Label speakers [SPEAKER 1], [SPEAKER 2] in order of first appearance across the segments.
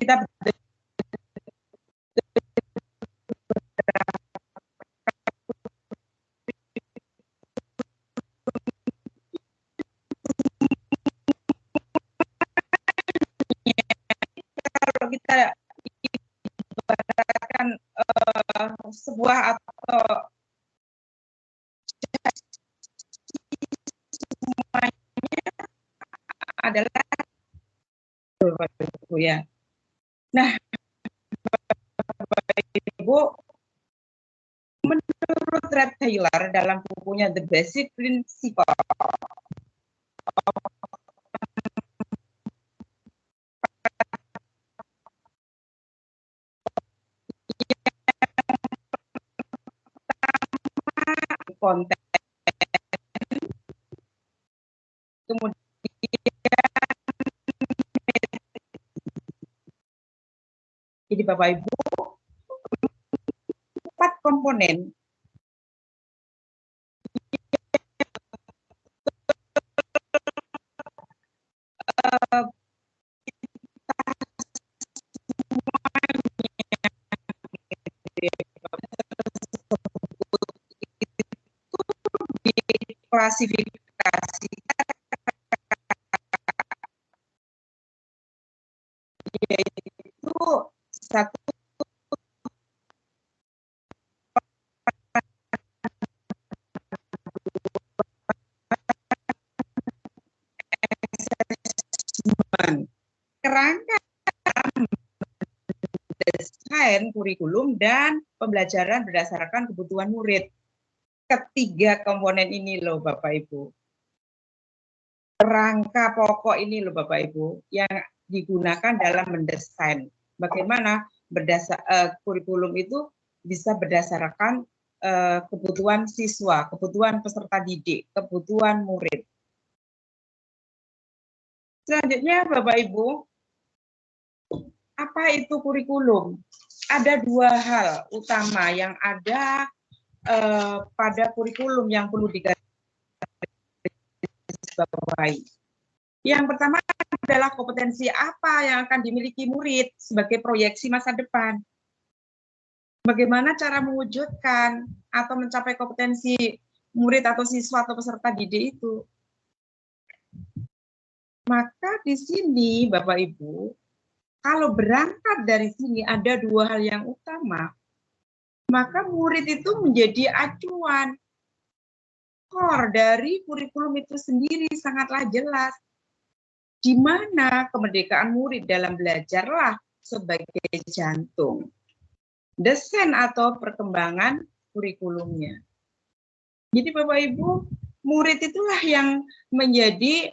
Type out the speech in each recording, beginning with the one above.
[SPEAKER 1] kita kalau kita ibaratkan sebuah atau semuanya adalah ya. Nah, Ibu, menurut Red Taylor dalam bukunya The Basic Principle konten, kemudian jadi Bapak Ibu 4 komponen klasifikasi yaitu satu kerangka desain kurikulum dan pembelajaran berdasarkan kebutuhan murid. Ketiga komponen ini loh Bapak Ibu. Rangka pokok ini loh Bapak Ibu yang digunakan dalam mendesain bagaimana kurikulum itu bisa berdasarkan kebutuhan siswa, kebutuhan peserta didik, kebutuhan murid. Selanjutnya Bapak Ibu, apa itu kurikulum? Ada 2 hal utama yang ada pada kurikulum yang perlu digarisbawahi. Yang pertama adalah kompetensi apa yang akan dimiliki murid sebagai proyeksi masa depan. Bagaimana cara mewujudkan atau mencapai kompetensi murid atau siswa atau peserta didik itu. Maka di sini Bapak Ibu, kalau berangkat dari sini ada 2 hal yang utama, maka murid itu menjadi acuan. Core dari kurikulum itu sendiri sangatlah jelas. Di mana kemerdekaan murid dalam belajarlah sebagai jantung desain atau perkembangan kurikulumnya. Jadi Bapak Ibu, murid itulah yang menjadi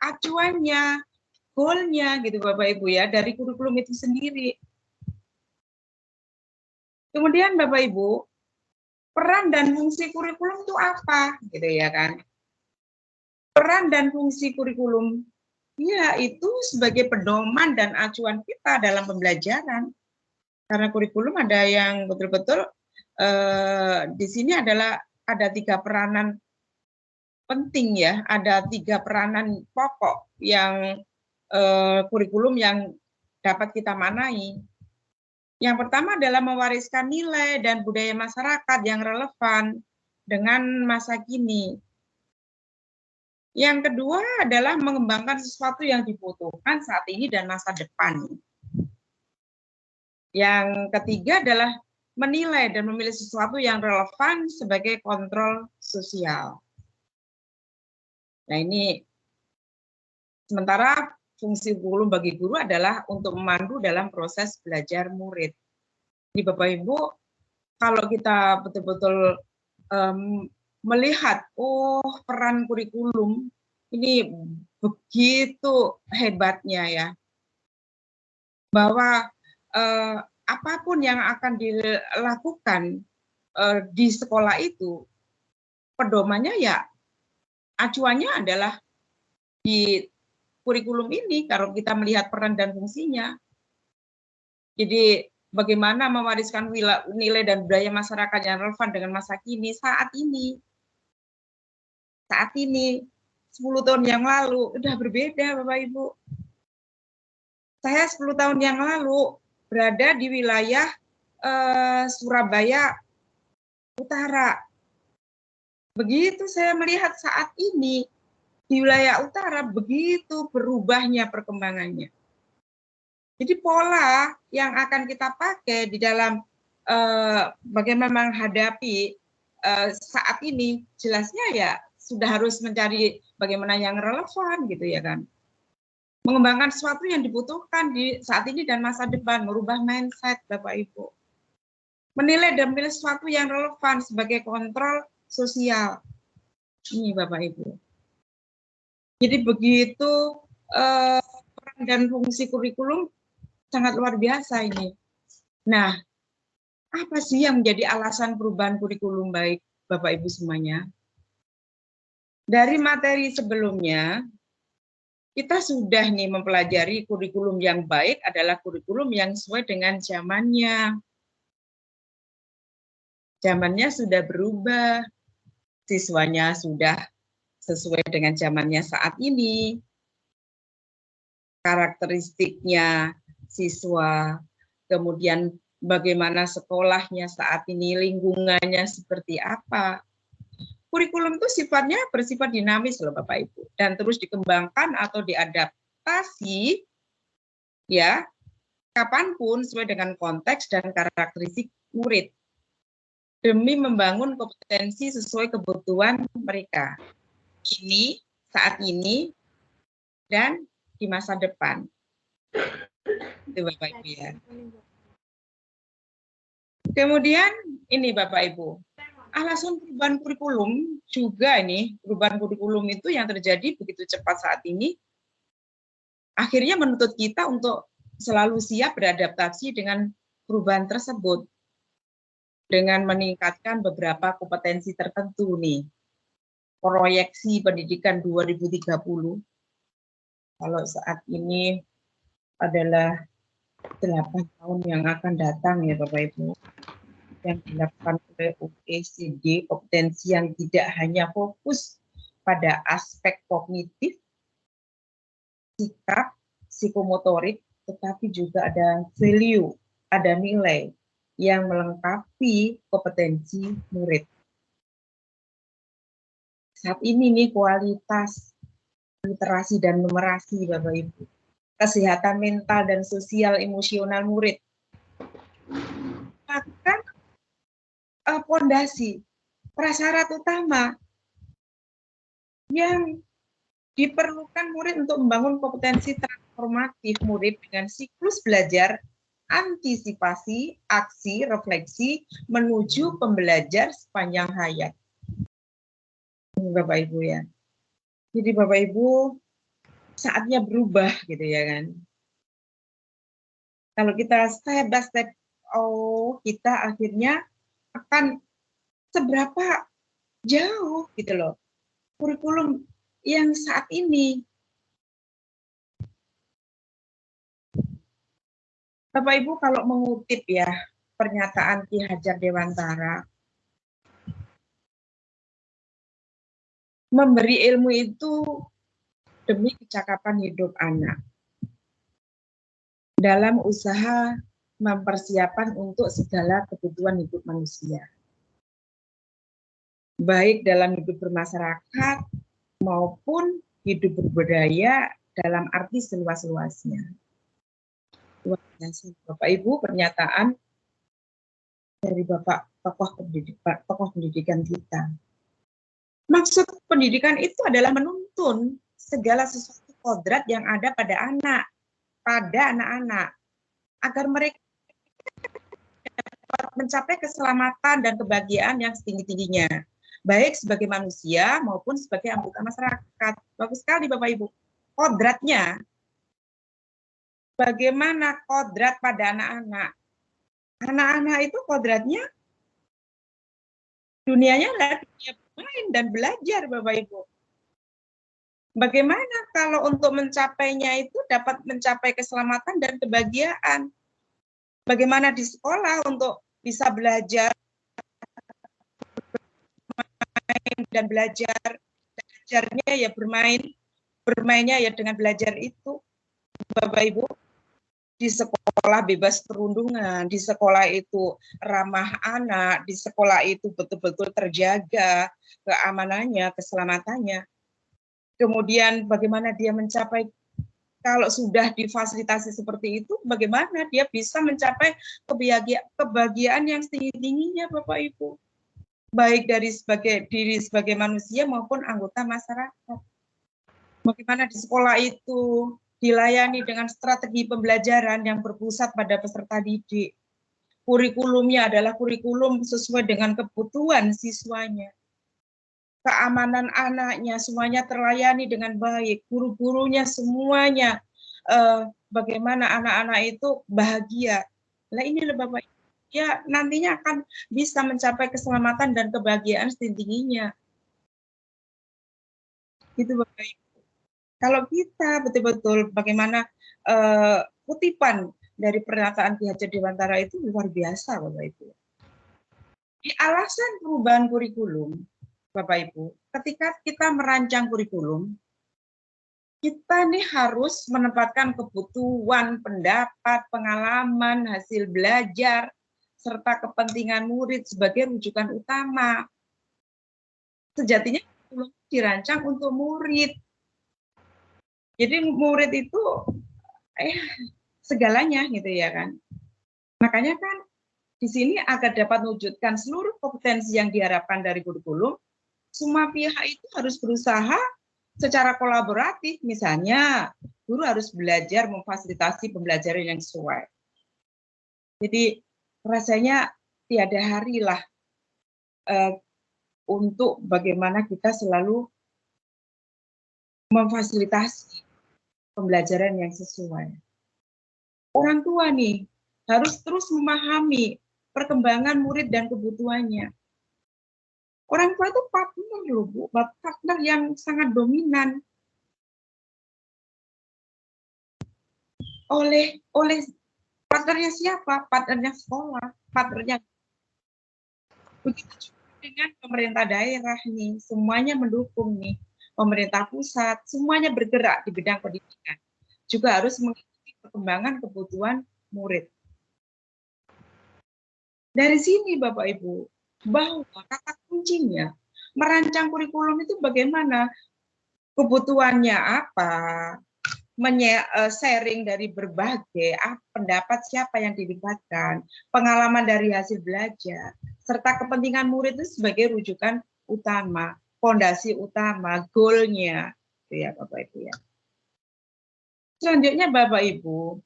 [SPEAKER 1] acuannya, goalnya gitu Bapak Ibu ya, dari kurikulum itu sendiri. Kemudian Bapak Ibu, peran dan fungsi kurikulum itu apa gitu ya kan? Peran dan fungsi kurikulum ya itu sebagai pedoman dan acuan kita dalam pembelajaran. Karena kurikulum ada yang betul-betul di sini adalah ada 3 peranan penting ya, ada 3 peranan pokok yang kurikulum yang dapat kita manai. Yang pertama adalah mewariskan nilai dan budaya masyarakat yang relevan dengan masa kini. Yang kedua adalah mengembangkan sesuatu yang dibutuhkan saat ini dan masa depan. Yang ketiga adalah menilai dan memilih sesuatu yang relevan sebagai kontrol sosial. Nah ini, sementara fungsi kurikulum bagi guru adalah untuk memandu dalam proses belajar murid. Jadi Bapak Ibu, kalau kita betul-betul melihat, peran kurikulum ini begitu hebatnya ya, bahwa apapun yang akan dilakukan di sekolah itu, pedomannya ya acuannya adalah di kurikulum ini kalau kita melihat peran dan fungsinya. Jadi bagaimana mewariskan nilai dan budaya masyarakat yang relevan dengan masa kini saat ini. Saat ini, 10 tahun yang lalu, udah berbeda Bapak Ibu. Saya 10 tahun yang lalu berada di wilayah Surabaya Utara. Begitu saya melihat saat ini, di wilayah utara begitu berubahnya perkembangannya. Jadi pola yang akan kita pakai di dalam bagaimana menghadapi saat ini, jelasnya ya sudah harus mencari bagaimana yang relevan gitu ya kan. Mengembangkan sesuatu yang dibutuhkan di saat ini dan masa depan, merubah mindset Bapak Ibu. Menilai dan memilih sesuatu yang relevan sebagai kontrol sosial. Ini Bapak Ibu. Jadi begitu peran dan fungsi kurikulum sangat luar biasa ini. Nah, apa sih yang menjadi alasan perubahan kurikulum baik Bapak Ibu semuanya? Dari materi sebelumnya, kita sudah nih mempelajari kurikulum yang baik adalah kurikulum yang sesuai dengan zamannya. Zamannya sudah berubah, siswanya sudah sesuai dengan zamannya saat ini, karakteristiknya siswa, kemudian bagaimana sekolahnya saat ini, lingkungannya seperti apa. Kurikulum itu sifatnya bersifat dinamis loh Bapak Ibu, dan terus dikembangkan atau diadaptasi ya kapanpun sesuai dengan konteks dan karakteristik murid demi membangun kompetensi sesuai kebutuhan mereka. Ini, saat ini, dan di masa depan. Itu Bapak Ibu ya. Kemudian ini Bapak Ibu, alasan perubahan kurikulum juga ini, perubahan kurikulum itu yang terjadi begitu cepat saat ini, akhirnya menuntut kita untuk selalu siap beradaptasi dengan perubahan tersebut, dengan meningkatkan beberapa kompetensi tertentu nih. Proyeksi pendidikan 2030, kalau saat ini adalah 8 tahun yang akan datang ya Bapak Ibu, yang dilakukan oleh OECD, kompetensi yang tidak hanya fokus pada aspek kognitif, sikap, psikomotorik, tetapi juga ada value, ada nilai yang melengkapi kompetensi murid. Saat ini nih kualitas literasi dan numerasi Bapak Ibu, kesehatan mental dan sosial emosional murid, bahkan pondasi prasyarat utama yang diperlukan murid untuk membangun kompetensi transformatif murid dengan siklus belajar, antisipasi, aksi, refleksi, menuju pembelajar sepanjang hayat. Bapak Ibu ya. Jadi Bapak Ibu, saatnya berubah gitu ya kan. Kalau kita step by step, kita akhirnya akan seberapa jauh gitu loh kurikulum yang saat ini. Bapak Ibu kalau mengutip ya pernyataan Ki Hajar Dewantara, memberi ilmu itu demi kecakapan hidup anak. Dalam usaha mempersiapkan untuk segala kebutuhan hidup manusia. Baik dalam hidup bermasyarakat maupun hidup berbudaya dalam arti seluas-luasnya. Bapak Ibu, pernyataan dari Bapak tokoh pendidikan kita. Maksud pendidikan itu adalah menuntun segala sesuatu kodrat yang ada pada anak-anak, agar mereka dapat mencapai keselamatan dan kebahagiaan yang setinggi-tingginya, baik sebagai manusia maupun sebagai anggota masyarakat. Bagus sekali Bapak Ibu. Kodratnya, bagaimana kodrat pada anak-anak? Anak-anak itu kodratnya dunianya adalah dunia bermain dan belajar Bapak Ibu. Bagaimana kalau untuk mencapainya itu dapat mencapai keselamatan dan kebahagiaan? Bagaimana di sekolah untuk bisa belajar dan belajarnya ya bermainnya ya dengan belajar itu, Bapak Ibu. Di sekolah bebas perundungan, di sekolah itu ramah anak, di sekolah itu betul-betul terjaga keamanannya, keselamatannya. Kemudian bagaimana dia mencapai, kalau sudah difasilitasi seperti itu, bagaimana dia bisa mencapai kebahagiaan yang setinggi-tingginya, Bapak Ibu. Baik dari diri sebagai manusia maupun anggota masyarakat. Bagaimana di sekolah itu dilayani dengan strategi pembelajaran yang berpusat pada peserta didik. Kurikulumnya adalah kurikulum sesuai dengan kebutuhan siswanya. Keamanan anaknya semuanya terlayani dengan baik. Guru-gurunya semuanya bagaimana anak-anak itu bahagia. Nah ini Bapak ya nantinya akan bisa mencapai keselamatan dan kebahagiaan setinggi-tingginya. Itu Bapak Ibu. Kalau kita betul-betul bagaimana kutipan dari pernyataan Ki Hajar Dewantara itu luar biasa, Bapak Ibu. Di alasan perubahan kurikulum, Bapak Ibu, ketika kita merancang kurikulum, kita nih harus menempatkan kebutuhan, pendapat, pengalaman, hasil belajar, serta kepentingan murid sebagai rujukan utama. Sejatinya kurikulum dirancang untuk murid. Jadi murid itu segalanya gitu ya kan. Makanya kan di sini agar dapat mewujudkan seluruh kompetensi yang diharapkan dari kurikulum, semua pihak itu harus berusaha secara kolaboratif. Misalnya guru harus belajar memfasilitasi pembelajaran yang sesuai. Jadi rasanya tiada harilah untuk bagaimana kita selalu memfasilitasi pembelajaran yang sesuai. Orang tua nih harus terus memahami perkembangan murid dan kebutuhannya. Orang tua itu partner loh, Bu, partner yang sangat dominan. Oleh partnernya siapa? Partnernya sekolah, partnernya. Begitu juga dengan pemerintah daerah nih, semuanya mendukung nih. Pemerintah pusat, semuanya bergerak di bidang pendidikan. Juga harus mengikuti perkembangan kebutuhan murid. Dari sini Bapak Ibu, bahwa kata kuncinya merancang kurikulum itu bagaimana, kebutuhannya apa, sharing dari berbagai pendapat siapa yang dilibatkan, pengalaman dari hasil belajar, serta kepentingan murid itu sebagai rujukan utama, fondasi utama, goalnya, ya Bapak Ibu ya. Selanjutnya Bapak Ibu,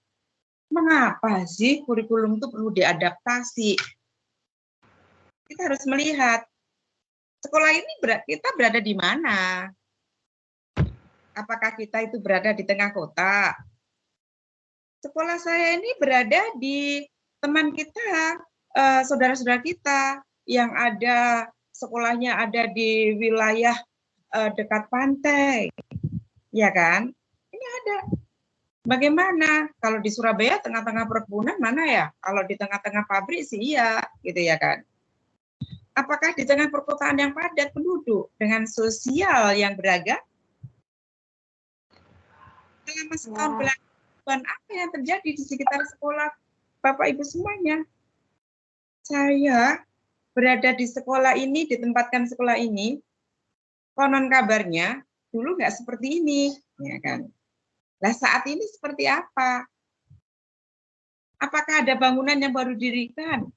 [SPEAKER 1] mengapa sih kurikulum itu perlu diadaptasi? Kita harus melihat sekolah ini kita berada di mana? Apakah kita itu berada di tengah kota? Sekolah saya ini berada di teman kita, saudara-saudara kita yang ada sekolahnya ada di wilayah dekat pantai, ya kan? Ini ada. Bagaimana? Kalau di Surabaya tengah-tengah perkebunan mana ya? Kalau di tengah-tengah pabrik sih iya, gitu ya kan? Apakah di tengah perkotaan yang padat penduduk dengan sosial yang beragam? Selama setahun belakangan apa yang terjadi di sekitar sekolah Bapak Ibu semuanya? Saya berada di sekolah ini, ditempatkan sekolah ini, konon kabarnya dulu nggak seperti ini, ya kan? Nah saat ini seperti apa? Apakah ada bangunan yang baru didirikan?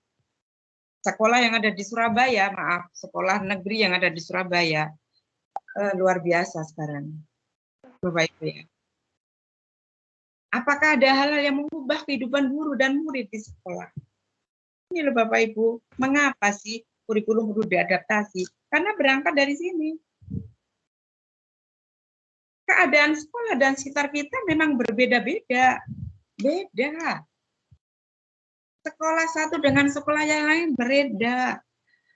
[SPEAKER 1] Sekolah yang ada di Surabaya, maaf, sekolah negeri yang ada di Surabaya, luar biasa sekarang, Bapak Ibu ya. Apakah ada hal-hal yang mengubah kehidupan guru dan murid di sekolah? Ini loh Bapak Ibu, mengapa sih kurikulum perlu diadaptasi? Karena berangkat dari sini. Keadaan sekolah dan sekitar kita memang berbeda-beda. Beda. Sekolah satu dengan sekolah yang lain berbeda.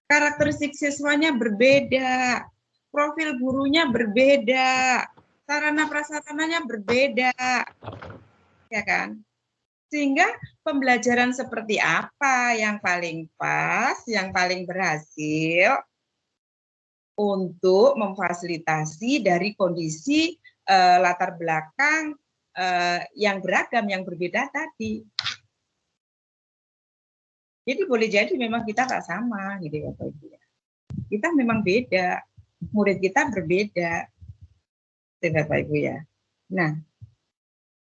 [SPEAKER 1] Karakteristik siswanya berbeda. Profil gurunya berbeda. Sarana prasarananya berbeda. Ya kan? Sehingga pembelajaran seperti apa yang paling pas, yang paling berhasil untuk memfasilitasi dari kondisi latar belakang yang beragam, yang berbeda tadi. Jadi boleh jadi memang kita tak sama, gitu ya Bapak Ibu. Kita memang beda, murid kita berbeda, Bapak Ibu ya. Nah,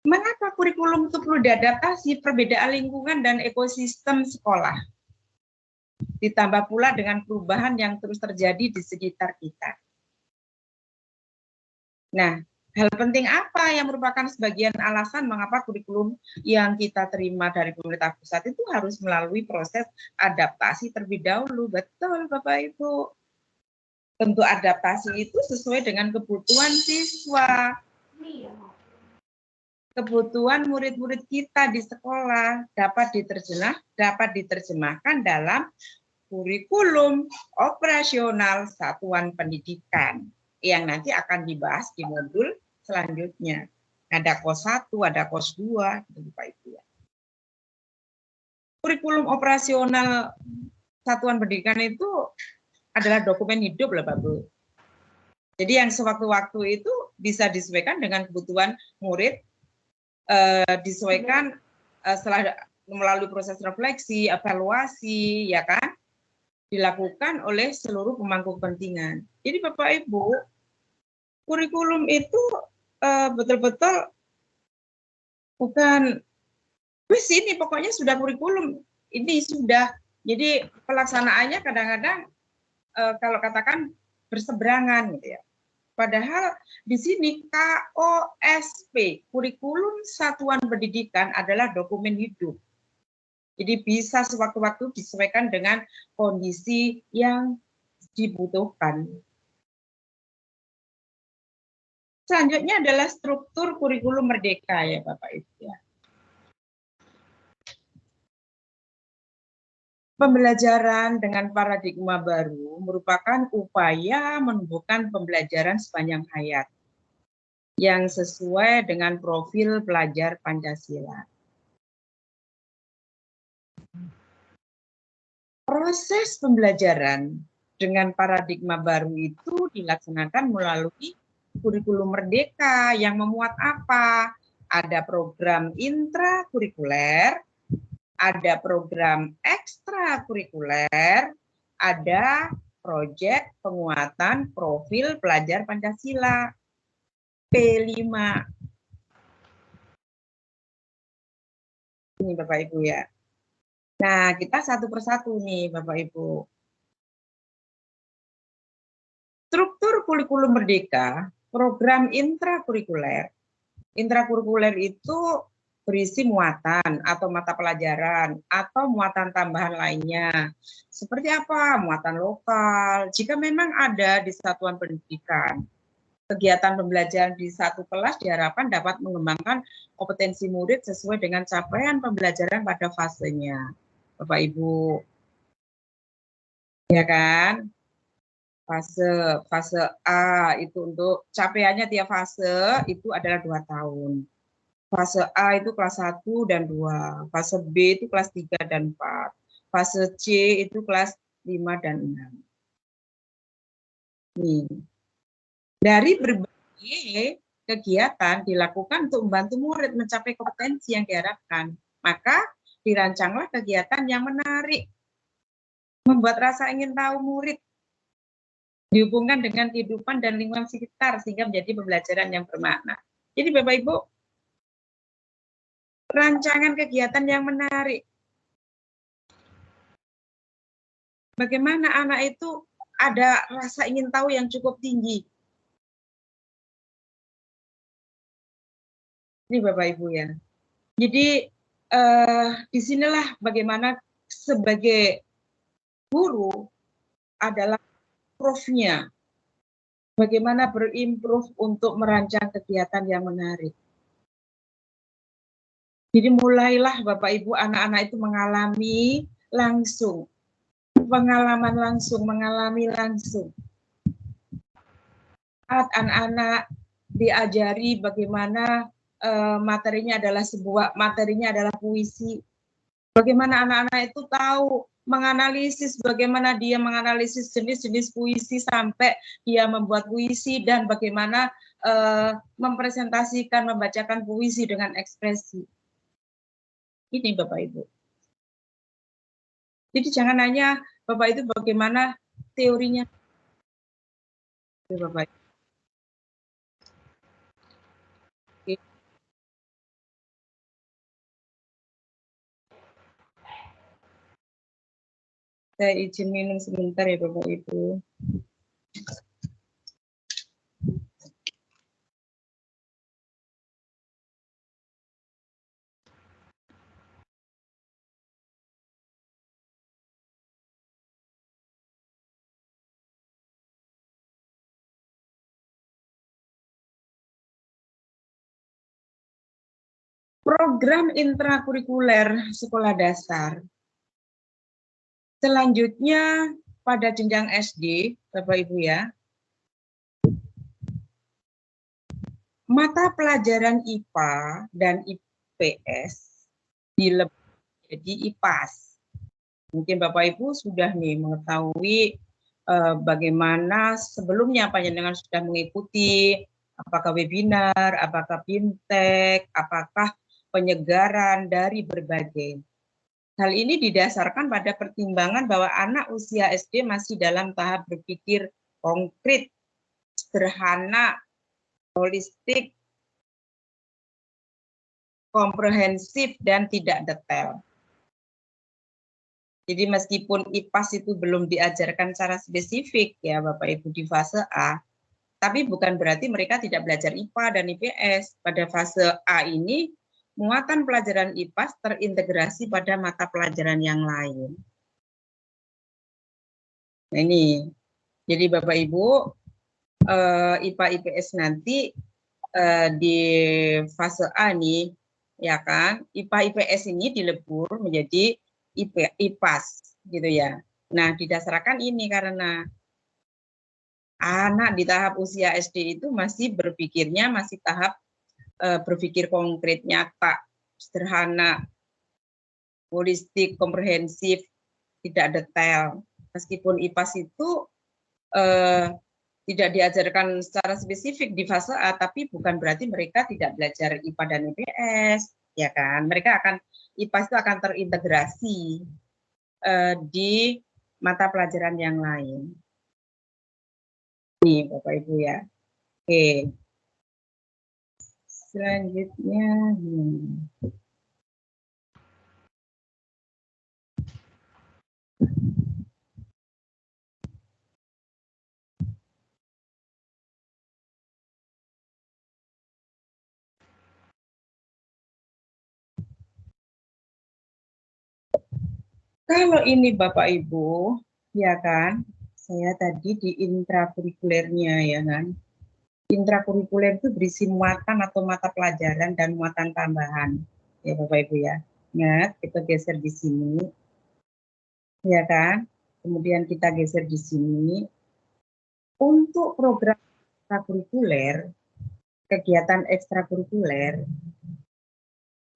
[SPEAKER 1] mengapa kurikulum itu perlu diadaptasi perbedaan lingkungan dan ekosistem sekolah? Ditambah pula dengan perubahan yang terus terjadi di sekitar kita. Nah, hal penting apa yang merupakan sebagian alasan mengapa kurikulum yang kita terima dari pemerintah pusat itu harus melalui proses adaptasi terlebih dahulu? Betul, Bapak Ibu. Tentu adaptasi itu sesuai dengan kebutuhan siswa. Kebutuhan murid-murid kita di sekolah dapat diterjemahkan dalam kurikulum operasional satuan pendidikan yang nanti akan dibahas di modul selanjutnya. Ada KOS 1, ada KOS 2, gitu Bapak Ibu ya. Kurikulum operasional satuan pendidikan itu adalah dokumen hidup loh Bapak Ibu. Jadi yang sewaktu-waktu itu bisa disesuaikan dengan kebutuhan murid, disesuaikan setelah melalui proses refleksi, evaluasi, ya kan? Dilakukan oleh seluruh pemangku kepentingan. Jadi Bapak Ibu, kurikulum itu betul-betul bukan, wis ini pokoknya sudah kurikulum, ini sudah. Jadi pelaksanaannya kadang-kadang kalau katakan berseberangan gitu ya. Padahal di sini KOSP, kurikulum satuan pendidikan adalah dokumen hidup. Jadi bisa sewaktu-waktu disesuaikan dengan kondisi yang dibutuhkan. Selanjutnya adalah struktur kurikulum merdeka ya Bapak Ibu ya. Pembelajaran dengan paradigma baru merupakan upaya menumbuhkan pembelajaran sepanjang hayat yang sesuai dengan profil pelajar Pancasila. Proses pembelajaran dengan paradigma baru itu dilaksanakan melalui kurikulum merdeka yang memuat apa? Ada program intrakurikuler, ada program ekstrakurikuler, ada proyek penguatan profil pelajar Pancasila P5. Ini Bapak Ibu ya. Nah, kita satu persatu nih Bapak Ibu. Struktur kurikulum merdeka, program intrakurikuler. Intrakurikuler itu berisi muatan atau mata pelajaran atau muatan tambahan lainnya. Seperti apa? Muatan lokal. Jika memang ada di satuan pendidikan, kegiatan pembelajaran di satu kelas diharapkan dapat mengembangkan kompetensi murid sesuai dengan capaian pembelajaran pada fasenya. Bapak Ibu, ya kan? Fase A itu untuk capaiannya tiap fase itu adalah 2 tahun. Fase A itu kelas 1 dan 2, fase B itu kelas 3 dan 4, fase C itu kelas 5 dan 6. Nih. Dari berbagai kegiatan dilakukan untuk membantu murid mencapai kompetensi yang diharapkan. Maka dirancanglah kegiatan yang menarik, membuat rasa ingin tahu murid, dihubungkan dengan kehidupan dan lingkungan sekitar sehingga menjadi pembelajaran yang bermakna. Jadi Bapak Ibu, rancangan kegiatan yang menarik. Bagaimana anak itu ada rasa ingin tahu yang cukup tinggi. Ini Bapak Ibu ya. Jadi disinilah bagaimana sebagai guru adalah improve-nya. Bagaimana berimprove untuk merancang kegiatan yang menarik. Jadi mulailah Bapak Ibu anak-anak itu mengalami langsung. Pengalaman langsung, mengalami langsung. Saat anak-anak diajari bagaimana materinya adalah puisi. Bagaimana anak-anak itu tahu menganalisis, bagaimana dia menganalisis jenis-jenis puisi sampai dia membuat puisi, dan bagaimana mempresentasikan, membacakan puisi dengan ekspresi. Ini Bapak Ibu. Jadi jangan hanya Bapak itu bagaimana teorinya. Bapak Ibu. Oke. Saya izin minum sebentar ya Bapak Ibu. Program intrakurikuler sekolah dasar. Selanjutnya pada jenjang SD, Bapak Ibu ya, mata pelajaran IPA dan IPS dilebur jadi IPAS. Mungkin Bapak Ibu sudah nih mengetahui bagaimana sebelumnya panjenengan sudah mengikuti apakah webinar, apakah BIMTEK, apakah penyegaran dari berbagai. Hal ini didasarkan pada pertimbangan bahwa anak usia SD masih dalam tahap berpikir konkret, sederhana, holistik, komprehensif, dan tidak detail. Jadi meskipun IPAS itu belum diajarkan secara spesifik ya Bapak Ibu di fase A, tapi bukan berarti mereka tidak belajar IPA dan IPS. Pada fase A ini, muatan pelajaran IPAS terintegrasi pada mata pelajaran yang lain. Nah ini, jadi Bapak Ibu, IPA IPS nanti di fase A nih, ya kan, IPA IPS ini dilebur menjadi IPAS, gitu ya. Nah, didasarkan ini karena anak di tahap usia SD itu masih berpikirnya, masih tahap berpikir konkret, nyata, sederhana, holistik, komprehensif, tidak detail. Meskipun IPAS itu tidak diajarkan secara spesifik di fase A, tapi bukan berarti mereka tidak belajar IPA dan IPS, ya kan? Mereka akan IPAS itu akan terintegrasi di mata pelajaran yang lain. Nih, Bapak Ibu ya. Oke. Selanjutnya, kalau ini Bapak Ibu, ya kan, saya tadi di intrakurikulernya ya kan. Intrakurikuler itu berisi muatan atau mata pelajaran dan muatan tambahan. Ya Bapak Ibu ya. Ingat, kita geser di sini. Ya kan? Kemudian kita geser di sini. Untuk program ekstrakurikuler, kegiatan ekstrakurikuler,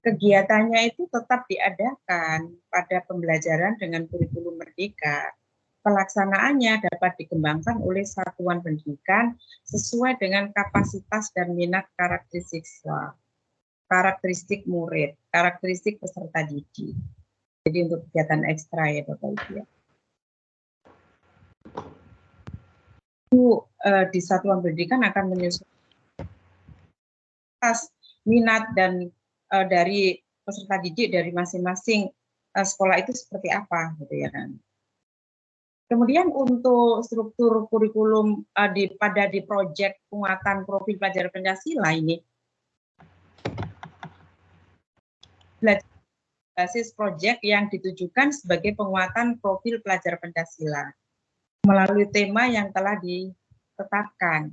[SPEAKER 1] kegiatannya itu tetap diadakan pada pembelajaran dengan kurikulum merdeka. Pelaksanaannya dapat dikembangkan oleh satuan pendidikan sesuai dengan kapasitas dan minat karakteristik siswa, karakteristik murid, karakteristik peserta didik. Jadi untuk kegiatan ekstra ya Bapak Ibu ya. Di satuan pendidikan akan menyesuaikan minat dan dari peserta didik dari masing-masing sekolah itu seperti apa gitu ya kan. Kemudian untuk struktur kurikulum di proyek penguatan profil pelajar Pancasila ini basis proyek yang ditujukan sebagai penguatan profil pelajar Pancasila melalui tema yang telah ditetapkan.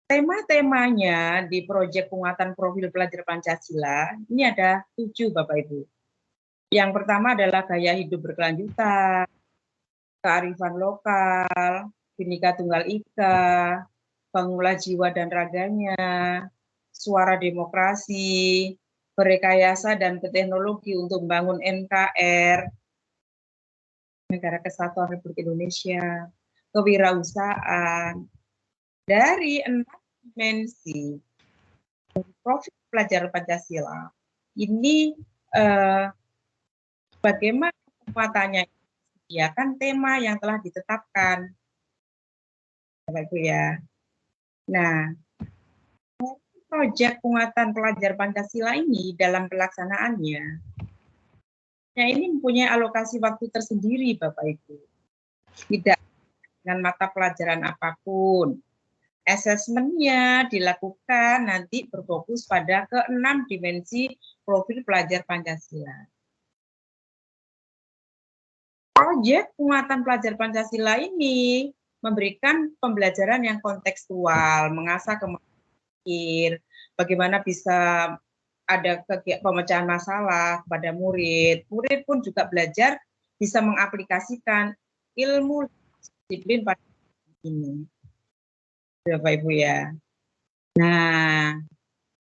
[SPEAKER 1] Tema-temanya di proyek penguatan profil pelajar Pancasila, ini ada 7 Bapak Ibu. Yang pertama adalah gaya hidup berkelanjutan, kearifan lokal, Bhinneka Tunggal Ika, bangunlah jiwa dan raganya, suara demokrasi, berrekayasa dan berteknologi untuk membangun NKR, Negara Kesatuan Republik Indonesia, kewirausahaan, dari 6 dimensi profil pelajaran Pancasila. Ini bagaimana kekuatannya, ya kan tema yang telah ditetapkan, Bapak Ibu ya. Nah, proyek penguatan pelajar Pancasila ini dalam pelaksanaannya, ini mempunyai alokasi waktu tersendiri, Bapak Ibu. Tidak dengan mata pelajaran apapun. Asesmennya dilakukan nanti berfokus pada ke-6 dimensi profil pelajar Pancasila. Proyek penguatan pelajar Pancasila ini memberikan pembelajaran yang kontekstual, mengasah kemampuan, bagaimana bisa ada pemecahan masalah kepada murid. Murid pun juga belajar bisa mengaplikasikan ilmu disiplin pada ini. Bapak Ibu ya. Nah,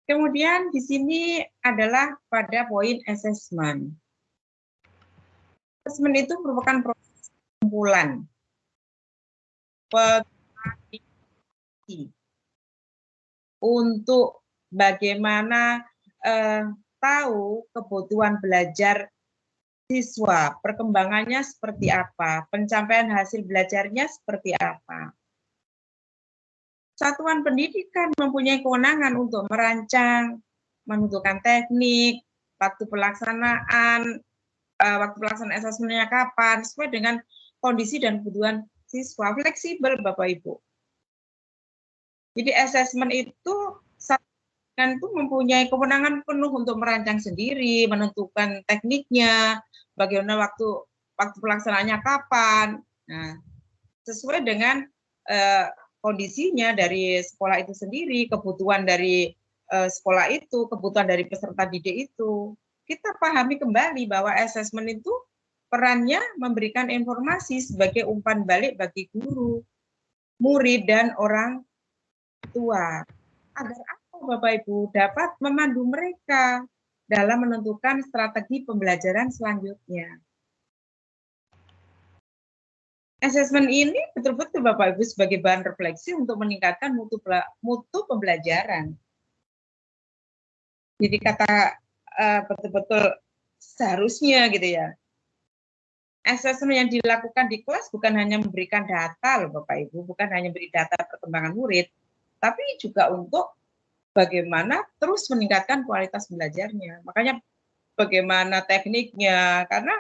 [SPEAKER 1] kemudian di sini adalah pada poin assessment. Assessment itu merupakan proses kumpulan untuk bagaimana tahu kebutuhan belajar siswa, perkembangannya seperti apa, pencapaian hasil belajarnya seperti apa. Satuan pendidikan mempunyai kewenangan untuk merancang, menentukan teknik, waktu pelaksanaan asesmennya kapan, sesuai dengan kondisi dan kebutuhan siswa, fleksibel Bapak Ibu. Jadi asesmen itu mempunyai kewenangan penuh untuk merancang sendiri, menentukan tekniknya, bagaimana waktu pelaksanaannya kapan. Nah, sesuai dengan kondisinya dari sekolah itu sendiri, kebutuhan dari sekolah itu, kebutuhan dari peserta didik itu. Kita pahami kembali bahwa asesmen itu perannya memberikan informasi sebagai umpan balik bagi guru, murid, dan orang tua. Agar apa Bapak Ibu dapat memandu mereka dalam menentukan strategi pembelajaran selanjutnya. Asesmen ini betul-betul Bapak Ibu sebagai bahan refleksi untuk meningkatkan mutu pembelajaran. Jadi kata betul-betul seharusnya gitu ya. Asesmen yang dilakukan di kelas bukan hanya memberikan data loh Bapak Ibu, bukan hanya beri data perkembangan murid, tapi juga untuk bagaimana terus meningkatkan kualitas belajarnya. Makanya bagaimana tekniknya, karena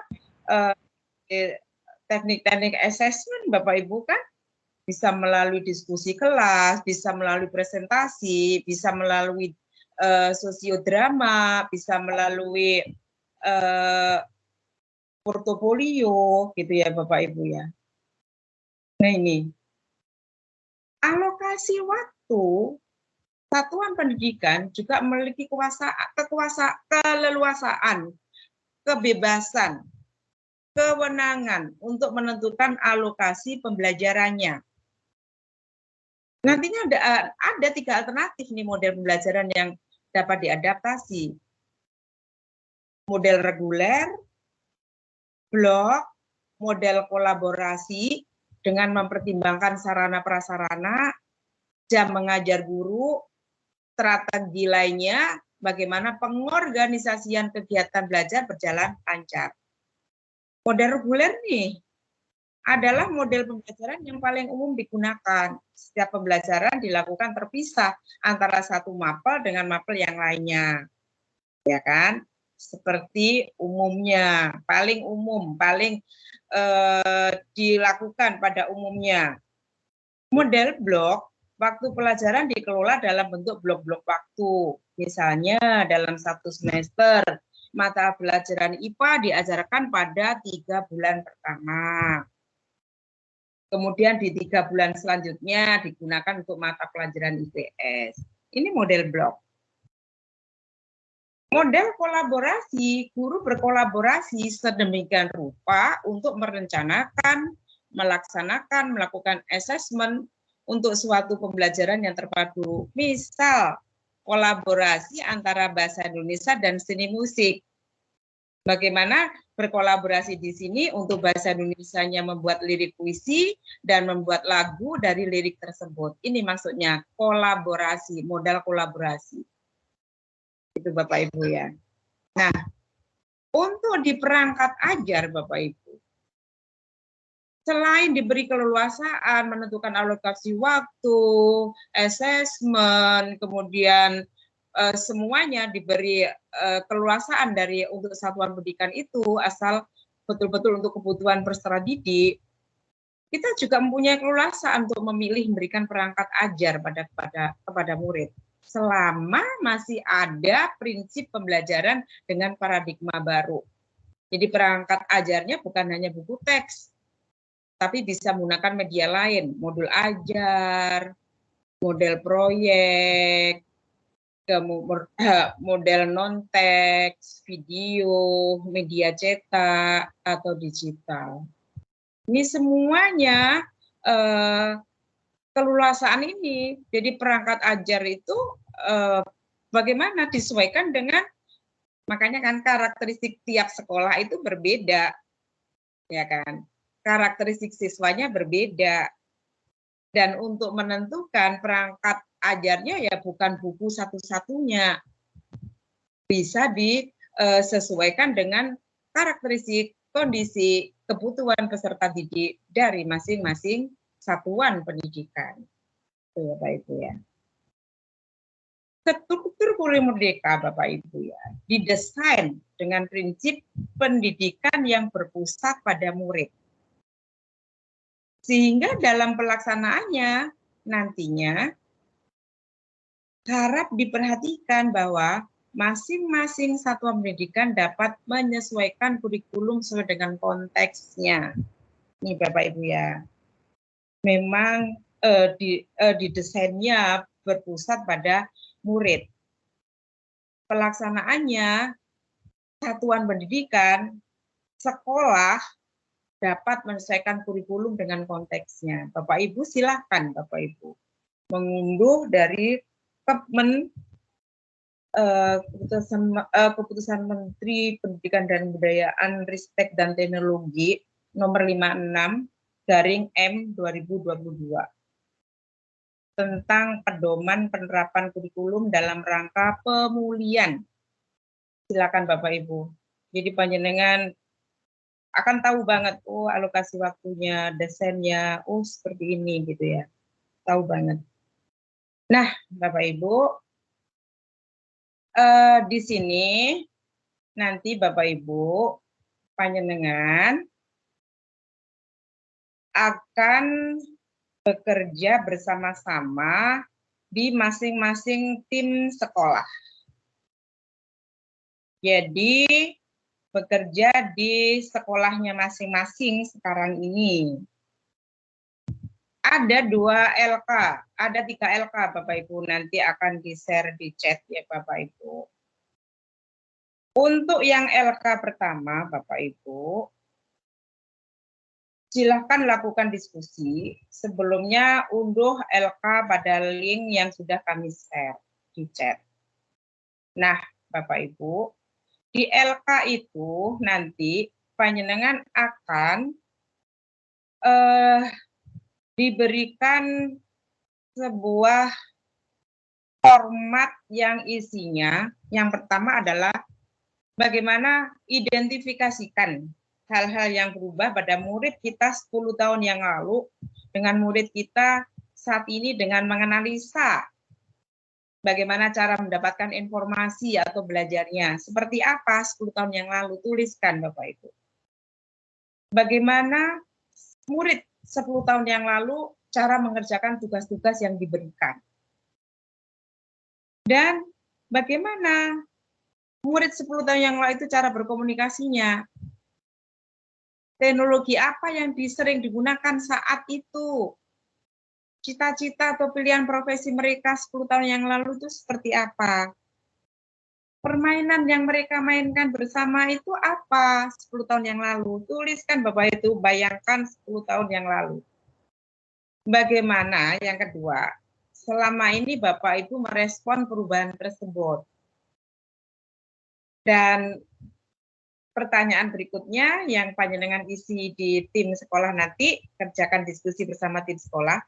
[SPEAKER 1] teknik-teknik asesmen Bapak Ibu kan bisa melalui diskusi kelas, bisa melalui presentasi, bisa melalui sosiodrama, bisa melalui portofolio gitu ya Bapak Ibu ya. Nah ini, alokasi waktu satuan pendidikan juga memiliki keleluasaan, kebebasan, kewenangan untuk menentukan alokasi pembelajarannya. Nantinya ada 3 alternatif nih model pembelajaran yang dapat diadaptasi. Model reguler, blok, model kolaborasi dengan mempertimbangkan sarana prasarana, jam mengajar guru, strategi lainnya, bagaimana pengorganisasian kegiatan belajar berjalan lancar. Model reguler nih adalah model pembelajaran yang paling umum digunakan. Setiap pembelajaran dilakukan terpisah antara satu mapel dengan mapel yang lainnya. Ya kan? Seperti umumnya, paling umum, paling dilakukan pada umumnya. Model blok, waktu pelajaran dikelola dalam bentuk blok-blok waktu. Misalnya dalam 1 semester, mata pelajaran IPA diajarkan pada 3 bulan pertama. Kemudian di 3 bulan selanjutnya digunakan untuk mata pelajaran IPS. Ini model blok. Model kolaborasi, guru berkolaborasi sedemikian rupa untuk merencanakan, melaksanakan, melakukan asesmen untuk suatu pembelajaran yang terpadu. Misal, kolaborasi antara bahasa Indonesia dan seni musik. Bagaimana berkolaborasi di sini untuk bahasa Indonesianya membuat lirik puisi dan membuat lagu dari lirik tersebut. Ini maksudnya kolaborasi, modal kolaborasi. Itu Bapak Ibu ya. Nah, untuk di perangkat ajar Bapak Ibu, selain diberi keleluasaan menentukan alokasi waktu, asesmen, kemudian semuanya diberi keleluasaan dari untuk satuan pendidikan itu, asal betul-betul untuk kebutuhan peserta didik, kita juga mempunyai keleluasaan untuk memilih memberikan perangkat ajar kepada murid selama masih ada prinsip pembelajaran dengan paradigma baru. Jadi perangkat ajarnya bukan hanya buku teks, tapi bisa menggunakan media lain, modul ajar, model proyek, model non-teks, video, media cetak, atau digital. Ini semuanya keleluasaan ini, jadi perangkat ajar itu bagaimana disesuaikan dengan, makanya kan karakteristik tiap sekolah itu berbeda, ya kan? Karakteristik siswanya berbeda. Dan untuk menentukan perangkat ajarnya ya bukan buku satu-satunya. Bisa disesuaikan dengan karakteristik, kondisi, kebutuhan peserta didik dari masing-masing satuan pendidikan. Itu ya Bapak Ibu ya. Struktur kurikulum merdeka Bapak Ibu ya, didesain dengan prinsip pendidikan yang berpusat pada murid. Sehingga dalam pelaksanaannya nantinya harap diperhatikan bahwa masing-masing satuan pendidikan dapat menyesuaikan kurikulum sesuai dengan konteksnya. Ini Bapak Ibu ya. Memang didesainnya berpusat pada murid. Pelaksanaannya satuan pendidikan, sekolah dapat menyesuaikan kurikulum dengan konteksnya. Bapak Ibu silahkan Bapak Ibu mengunduh dari keputusan Menteri Pendidikan dan Kebudayaan, Ristek dan Teknologi nomor 56/M 2022 tentang pedoman penerapan kurikulum dalam rangka pemulihan. Silakan Bapak Ibu. Jadi panjenengan akan tahu banget, oh alokasi waktunya, desainnya, oh seperti ini gitu ya. Tahu banget. Nah, Bapak Ibu, di sini nanti Bapak Ibu panjenengan akan bekerja bersama-sama di masing-masing tim sekolah. Jadi bekerja di sekolahnya masing-masing sekarang ini. Ada 2 LK, ada 3 LK Bapak Ibu, nanti akan di-share di chat ya Bapak Ibu. Untuk yang LK pertama Bapak Ibu, silahkan lakukan diskusi. Sebelumnya unduh LK pada link yang sudah kami share di chat. Nah Bapak Ibu, di LK itu nanti panjenengan akan diberikan sebuah format yang isinya, yang pertama adalah bagaimana identifikasikan hal-hal yang berubah pada murid kita 10 tahun yang lalu dengan murid kita saat ini dengan menganalisa bagaimana cara mendapatkan informasi atau belajarnya. Seperti apa 10 tahun yang lalu, tuliskan Bapak Ibu. Bagaimana murid 10 tahun yang lalu cara mengerjakan tugas-tugas yang diberikan. Dan bagaimana murid 10 tahun yang lalu itu cara berkomunikasinya. Teknologi apa yang sering digunakan saat itu. Cita-cita atau pilihan profesi mereka 10 tahun yang lalu itu seperti apa. Permainan yang mereka mainkan bersama itu apa 10 tahun yang lalu. Tuliskan Bapak itu, bayangkan 10 tahun yang lalu. bagaimana yang kedua, selama ini Bapak Ibu merespon perubahan tersebut. Dan pertanyaan berikutnya yang panjenengan isi di tim sekolah nanti, kerjakan diskusi bersama tim sekolah.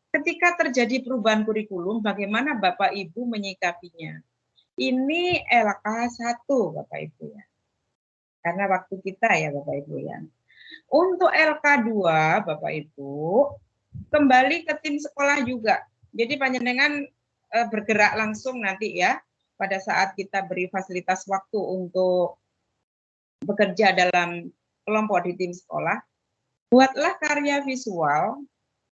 [SPEAKER 1] Ketika terjadi perubahan kurikulum, bagaimana Bapak Ibu menyikapinya? Ini LK1 Bapak Ibu ya. Karena waktu kita ya Bapak Ibu ya. Untuk LK2 Bapak Ibu, kembali ke tim sekolah juga. Jadi panjenengan bergerak langsung nanti ya, pada saat kita beri fasilitas waktu untuk bekerja dalam kelompok di tim sekolah, buatlah karya visual,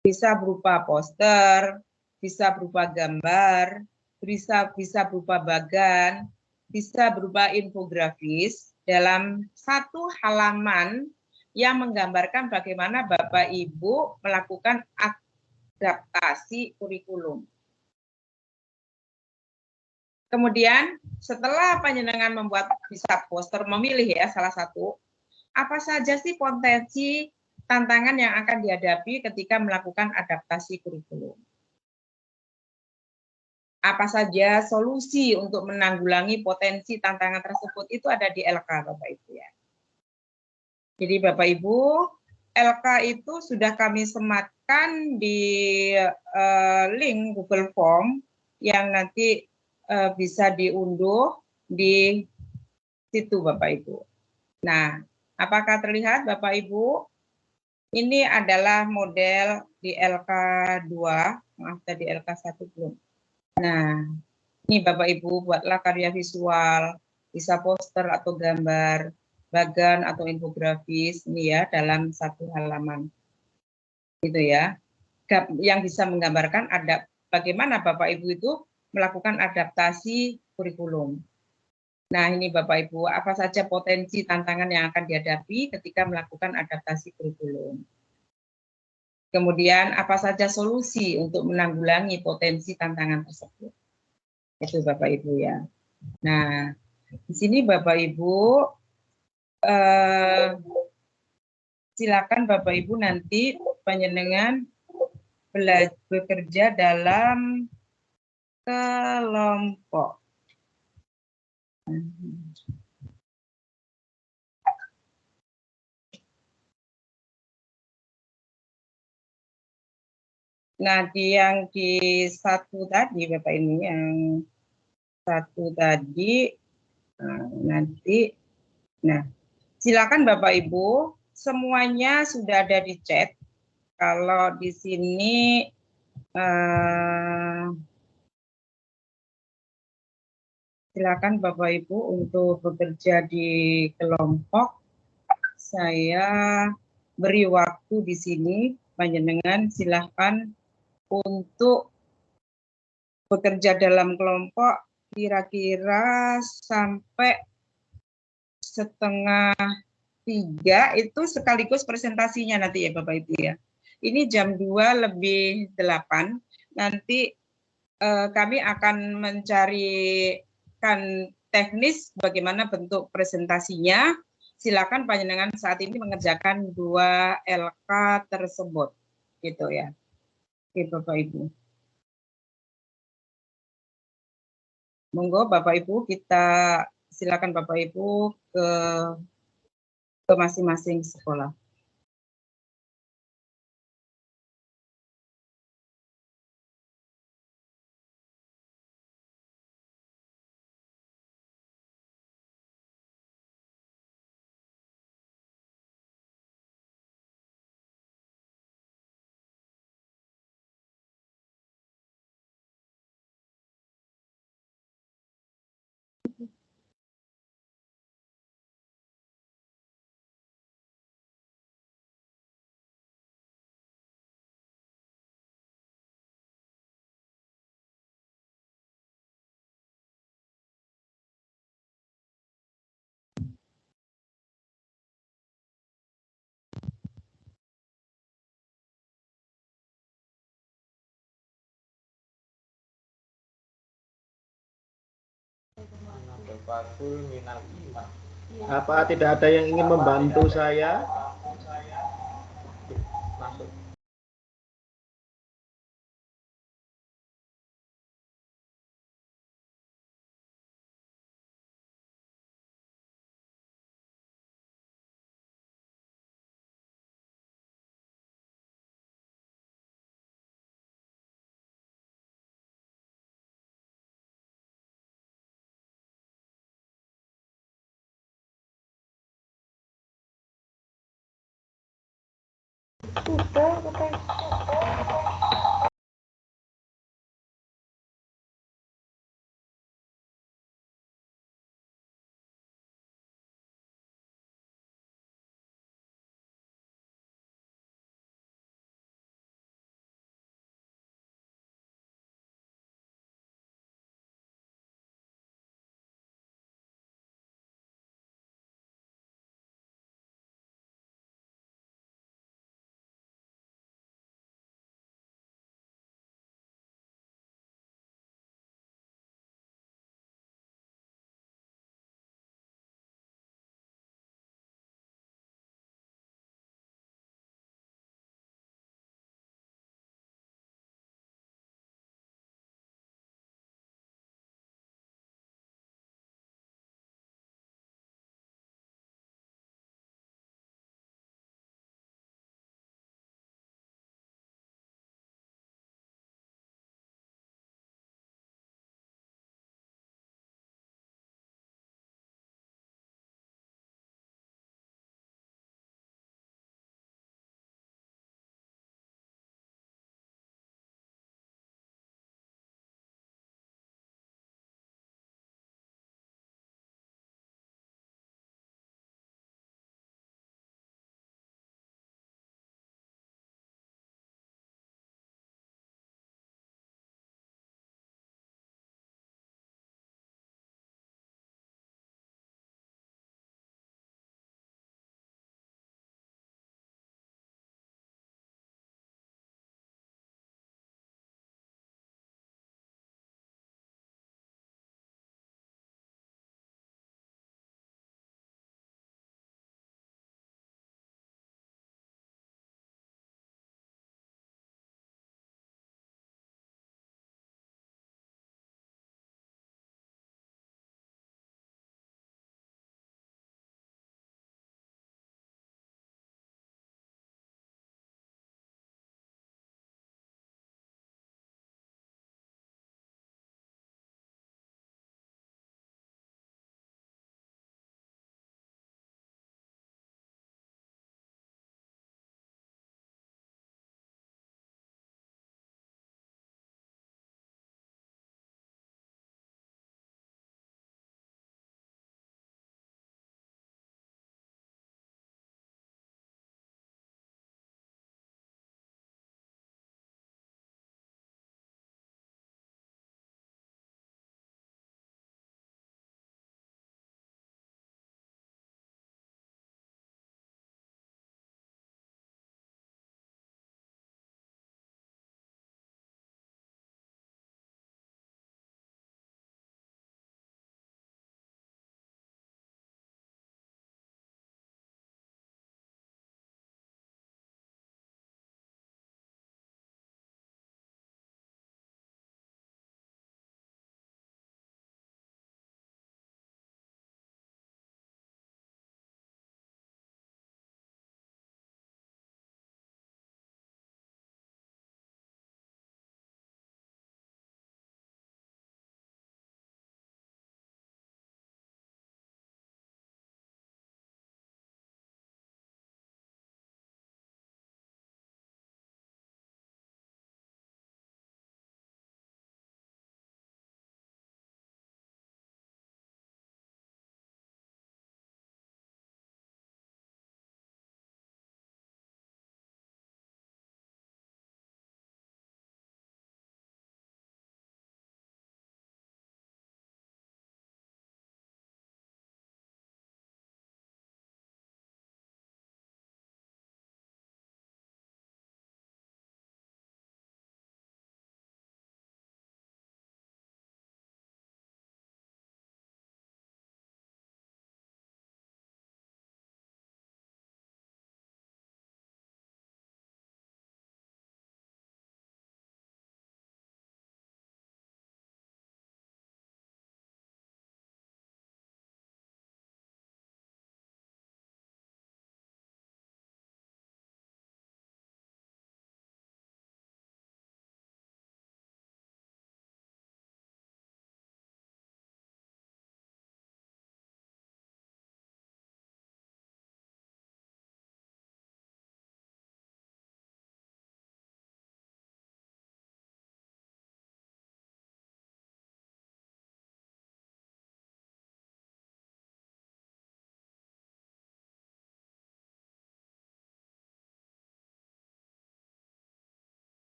[SPEAKER 1] bisa berupa poster, bisa berupa gambar, bisa berupa bagan, bisa berupa infografis dalam satu halaman yang menggambarkan bagaimana Bapak Ibu melakukan adaptasi kurikulum. Kemudian setelah panjenengan membuat bisa poster, memilih ya salah satu, apa saja sih potensi tantangan yang akan dihadapi ketika melakukan adaptasi kurikulum? Apa saja solusi untuk menanggulangi potensi tantangan tersebut itu ada di LK Bapak Ibu ya. Jadi Bapak Ibu, LK itu sudah kami sematkan di link Google Form yang nanti bisa diunduh di situ Bapak Ibu. Nah, apakah terlihat Bapak Ibu? Ini adalah model di LK2, maaf tadi LK1 belum. Nah, ini Bapak Ibu buatlah karya visual, bisa poster atau gambar, bagan atau infografis ini ya dalam satu halaman. Gitu ya. Yang bisa menggambarkan ada bagaimana Bapak Ibu itu melakukan adaptasi kurikulum. Nah, ini Bapak Ibu, apa saja potensi tantangan yang akan dihadapi ketika melakukan adaptasi kurikulum. Kemudian, apa saja solusi untuk menanggulangi potensi tantangan tersebut. Itu Bapak Ibu ya. Nah, di sini Bapak Ibu, silakan Bapak Ibu nanti panjenengan bekerja dalam kelompok. Nah, yang di satu tadi Bapak ini, yang satu tadi, nanti, nah, silakan Bapak Ibu, semuanya sudah ada di chat. Kalau di sini, silakan Bapak Ibu untuk bekerja di kelompok. Saya beri waktu di sini, panjenengan silakan untuk bekerja dalam kelompok kira-kira sampai 2:30 itu sekaligus presentasinya nanti ya Bapak Ibu ya. Ini jam 2:08, nanti kami akan mencarikan teknis bagaimana bentuk presentasinya. Silakan panjenengan saat ini mengerjakan 2 LK tersebut, gitu ya. Oke Bapak Ibu. Monggo Bapak Ibu, kita silakan Bapak Ibu ke masing-masing sekolah.
[SPEAKER 2] Apa tidak ada yang ingin membantu saya?
[SPEAKER 3] Udah katanya.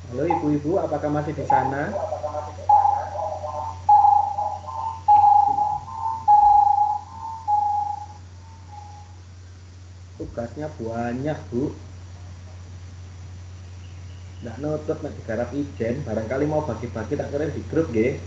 [SPEAKER 2] Halo ibu-ibu, apakah masih di sana? Tugasnya banyak, Bu. Nggak nutut nek digarap ijen, barangkali mau bagi-bagi tak kirim di grup nggih.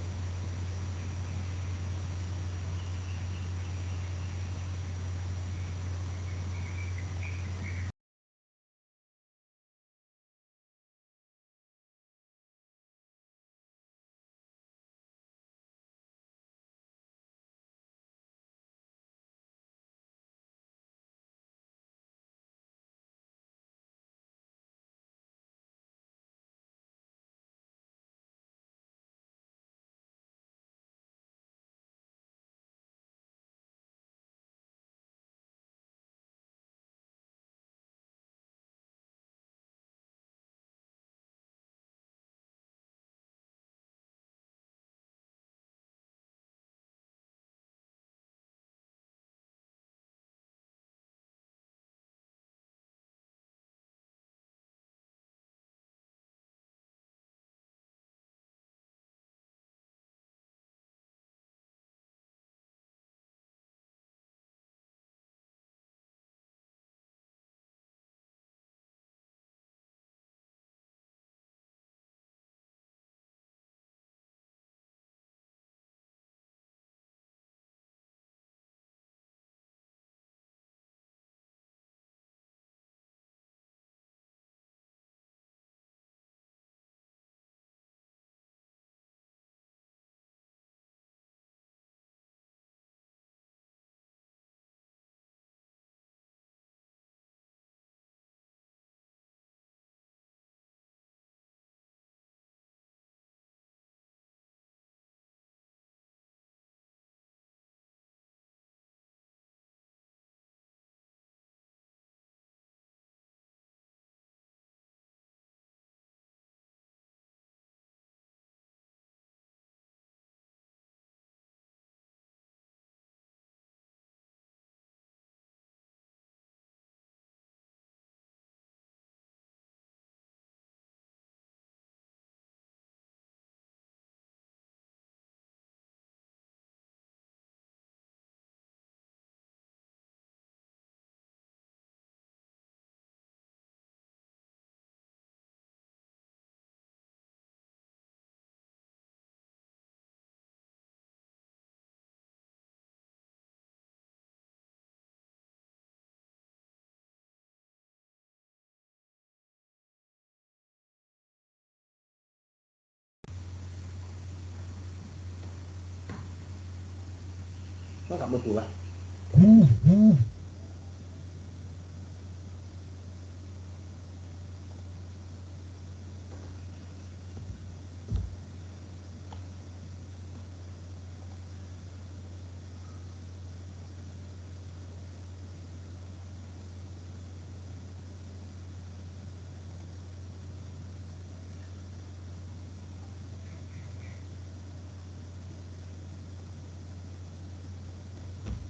[SPEAKER 2] Kok nggak mau buah?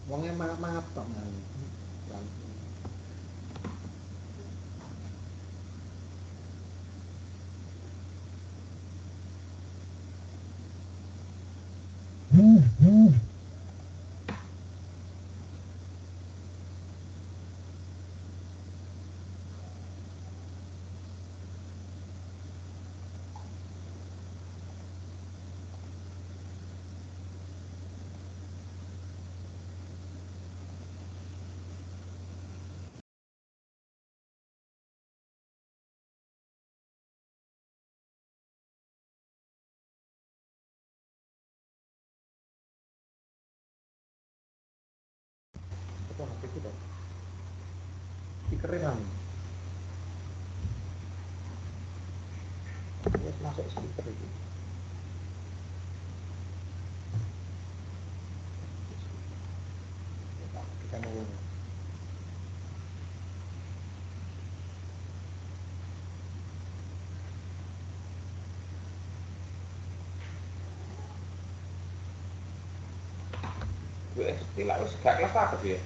[SPEAKER 2] Wongnya mangap-mangap tok nang. Apa HP kita? Speaker-nya nang. Wes masuk speaker iki. Kita mau wes tilak wis gak kelas apa sih?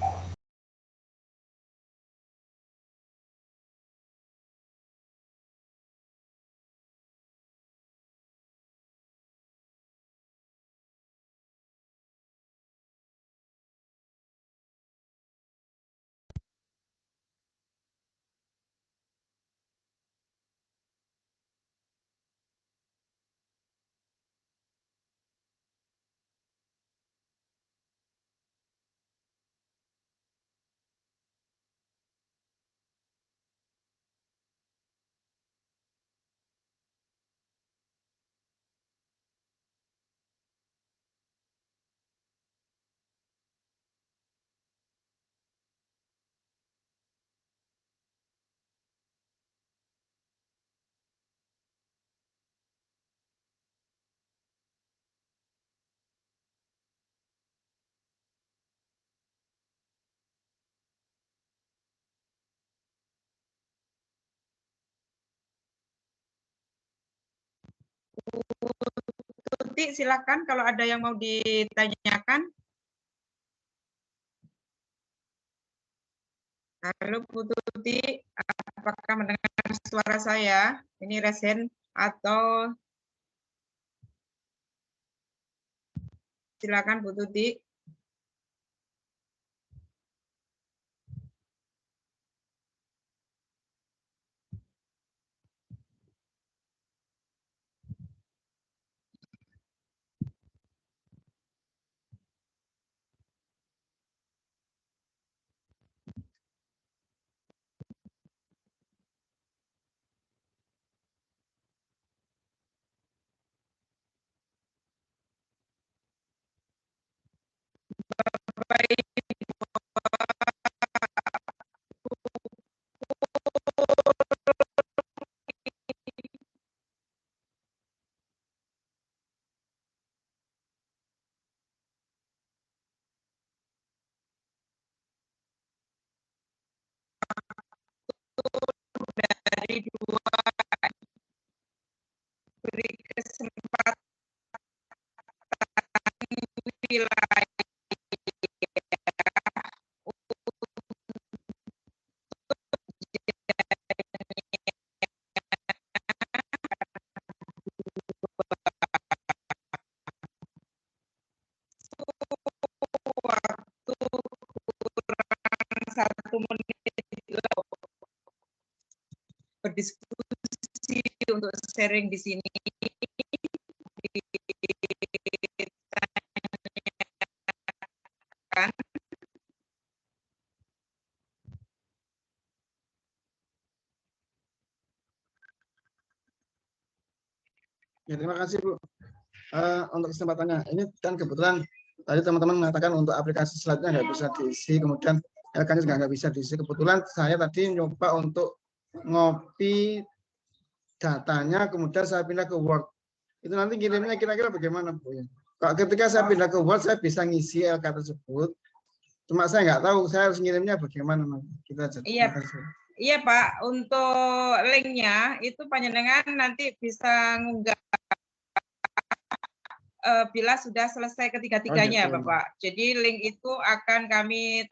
[SPEAKER 1] Tuti, silakan kalau ada yang mau ditanyakan. Halo Bu Tuti, apakah mendengar suara saya? Ini resen atau silakan Bu Tuti. Baik. Dari dua beri kesempatan wilayah waktu kurang 1 menit berdiskusi untuk sharing di sini.
[SPEAKER 4] Ya, terima kasih Bu untuk kesempatannya. Ini kan kebetulan tadi teman-teman mengatakan untuk aplikasi selanjutnya nggak bisa diisi, kemudian LK-nya juga nggak bisa diisi. Kebetulan saya tadi nyoba untuk ngopi datanya, kemudian saya pindah ke Word. Itu nanti kirimnya kira-kira bagaimana Bu? Kalau ketika saya pindah ke Word, saya bisa ngisi LK tersebut. Cuma saya nggak tahu saya harus ngirimnya bagaimana. Kita aja.
[SPEAKER 1] Iya Pak, untuk linknya itu panjenengan nanti bisa ngunggah bila sudah selesai ketiga-tiganya, Bapak. Jadi link itu akan kami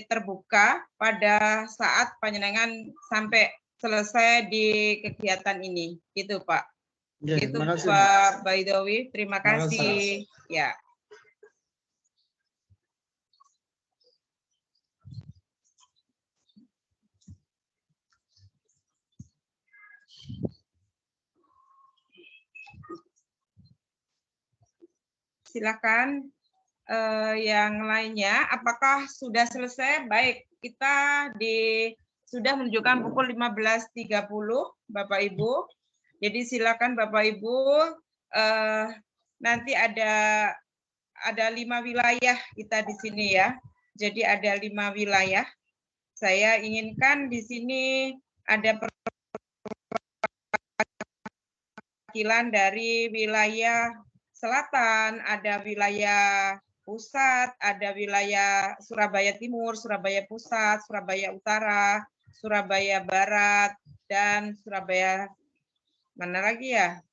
[SPEAKER 1] terbuka pada saat panjenengan sampai selesai di kegiatan ini, gitu Pak.
[SPEAKER 4] Ya,
[SPEAKER 1] itu Pak Baidowi, terima kasih. Ya. Silakan yang lainnya. Apakah sudah selesai? Baik, kita sudah menunjukkan pukul 15.30, Bapak Ibu. Jadi silakan Bapak Ibu. Nanti ada 5 wilayah kita di sini ya. Jadi ada 5 wilayah. Saya inginkan di sini ada perwakilan dari wilayah selatan, ada wilayah pusat, ada wilayah Surabaya Timur, Surabaya Pusat, Surabaya Utara, Surabaya Barat, dan Surabaya mana lagi ya?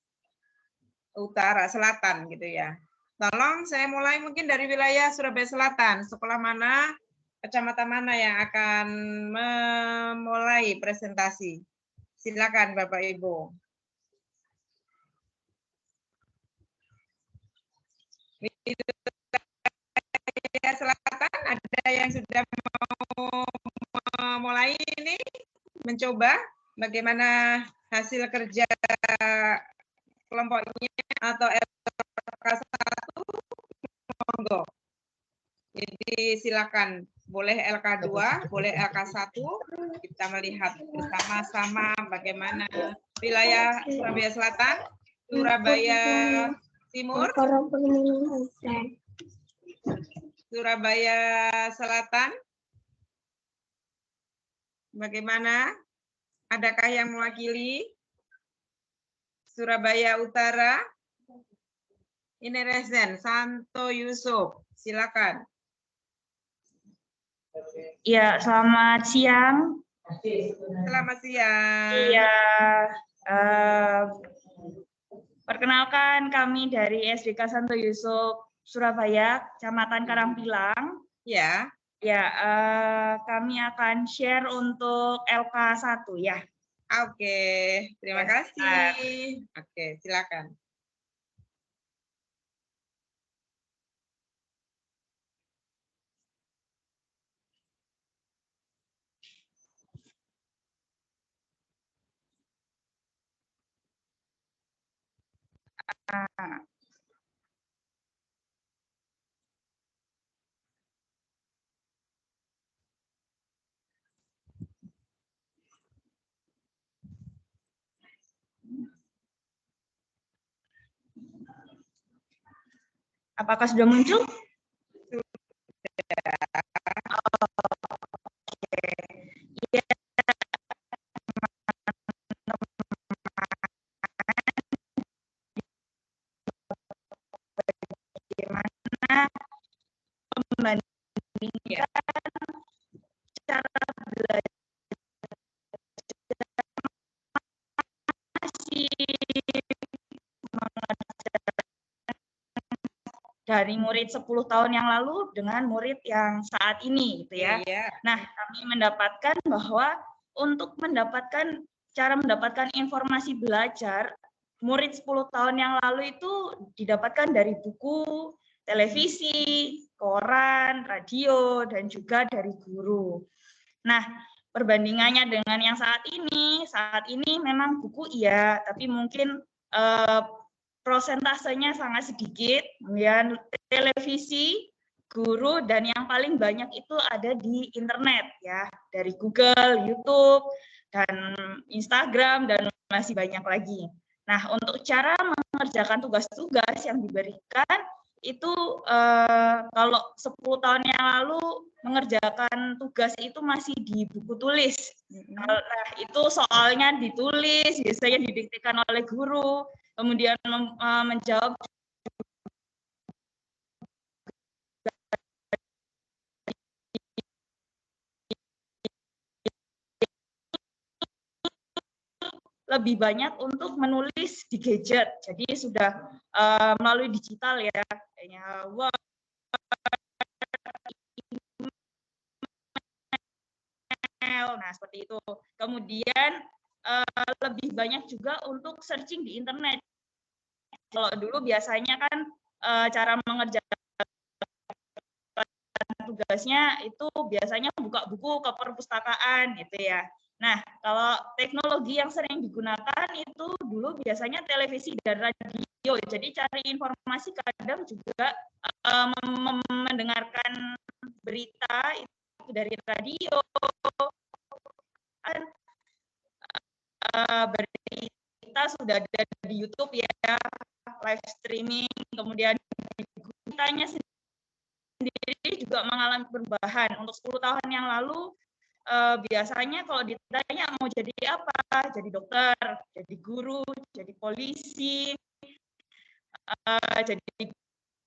[SPEAKER 1] Utara, Selatan gitu ya. Tolong saya mulai mungkin dari wilayah Surabaya Selatan. Sekolah mana, kecamatan mana yang akan memulai presentasi? Silakan Bapak Ibu. Wilayah Selatan ada yang sudah mau memulai ini, mencoba bagaimana hasil kerja kelompoknya atau LK1, monggo. Jadi silakan, boleh LK2, boleh LK1, kita melihat bersama-sama bagaimana wilayah Surabaya Selatan, Surabaya Timur, Surabaya Selatan, bagaimana? Adakah yang mewakili? Surabaya Utara, ini Resen, Santo Yusuf, silakan.
[SPEAKER 3] Ya, selamat siang.
[SPEAKER 1] Selamat siang.
[SPEAKER 3] Iya, Perkenalkan, kami dari SDK Santo Yusuf Surabaya, Kecamatan Karangpilang.
[SPEAKER 1] Ya.
[SPEAKER 3] Ya, kami akan share untuk LK1 ya.
[SPEAKER 1] Oke, terima
[SPEAKER 3] Ya,
[SPEAKER 1] kasih. Oke, silakan.
[SPEAKER 3] Apakah sudah muncul? Iya, bagaimana membandingkan cara belajar masih dari murid 10 tahun yang lalu dengan murid yang saat ini gitu ya.
[SPEAKER 1] Iya.
[SPEAKER 3] Nah, kami mendapatkan bahwa untuk cara mendapatkan informasi belajar murid 10 tahun yang lalu itu didapatkan dari buku, televisi, koran, radio, dan juga dari guru. Nah, perbandingannya dengan yang saat ini memang buku iya, tapi mungkin prosentasenya sangat sedikit, kemudian televisi, guru, dan yang paling banyak itu ada di internet ya, dari Google, YouTube, dan Instagram, dan masih banyak lagi. Nah, untuk cara mengerjakan tugas-tugas yang diberikan itu kalau 10 tahun yang lalu mengerjakan tugas itu masih di buku tulis. Nah, itu soalnya ditulis, biasanya didiktekan oleh guru, kemudian menjawab lebih banyak untuk menulis di gadget. Jadi sudah melalui digital ya, kayaknya Word, email, nah seperti itu. Kemudian lebih banyak juga untuk searching di internet. Kalau dulu biasanya kan cara mengerjakan tugasnya itu biasanya buka buku ke perpustakaan gitu ya. Nah, kalau teknologi yang sering digunakan itu dulu biasanya televisi dan radio. Jadi cari informasi kadang juga mendengarkan berita itu dari radio, berita sudah ada di YouTube ya, live streaming, kemudian beritanya sendiri juga mengalami perubahan. Untuk 10 tahun yang lalu biasanya kalau ditanya mau jadi apa, jadi dokter, jadi guru, jadi polisi, jadi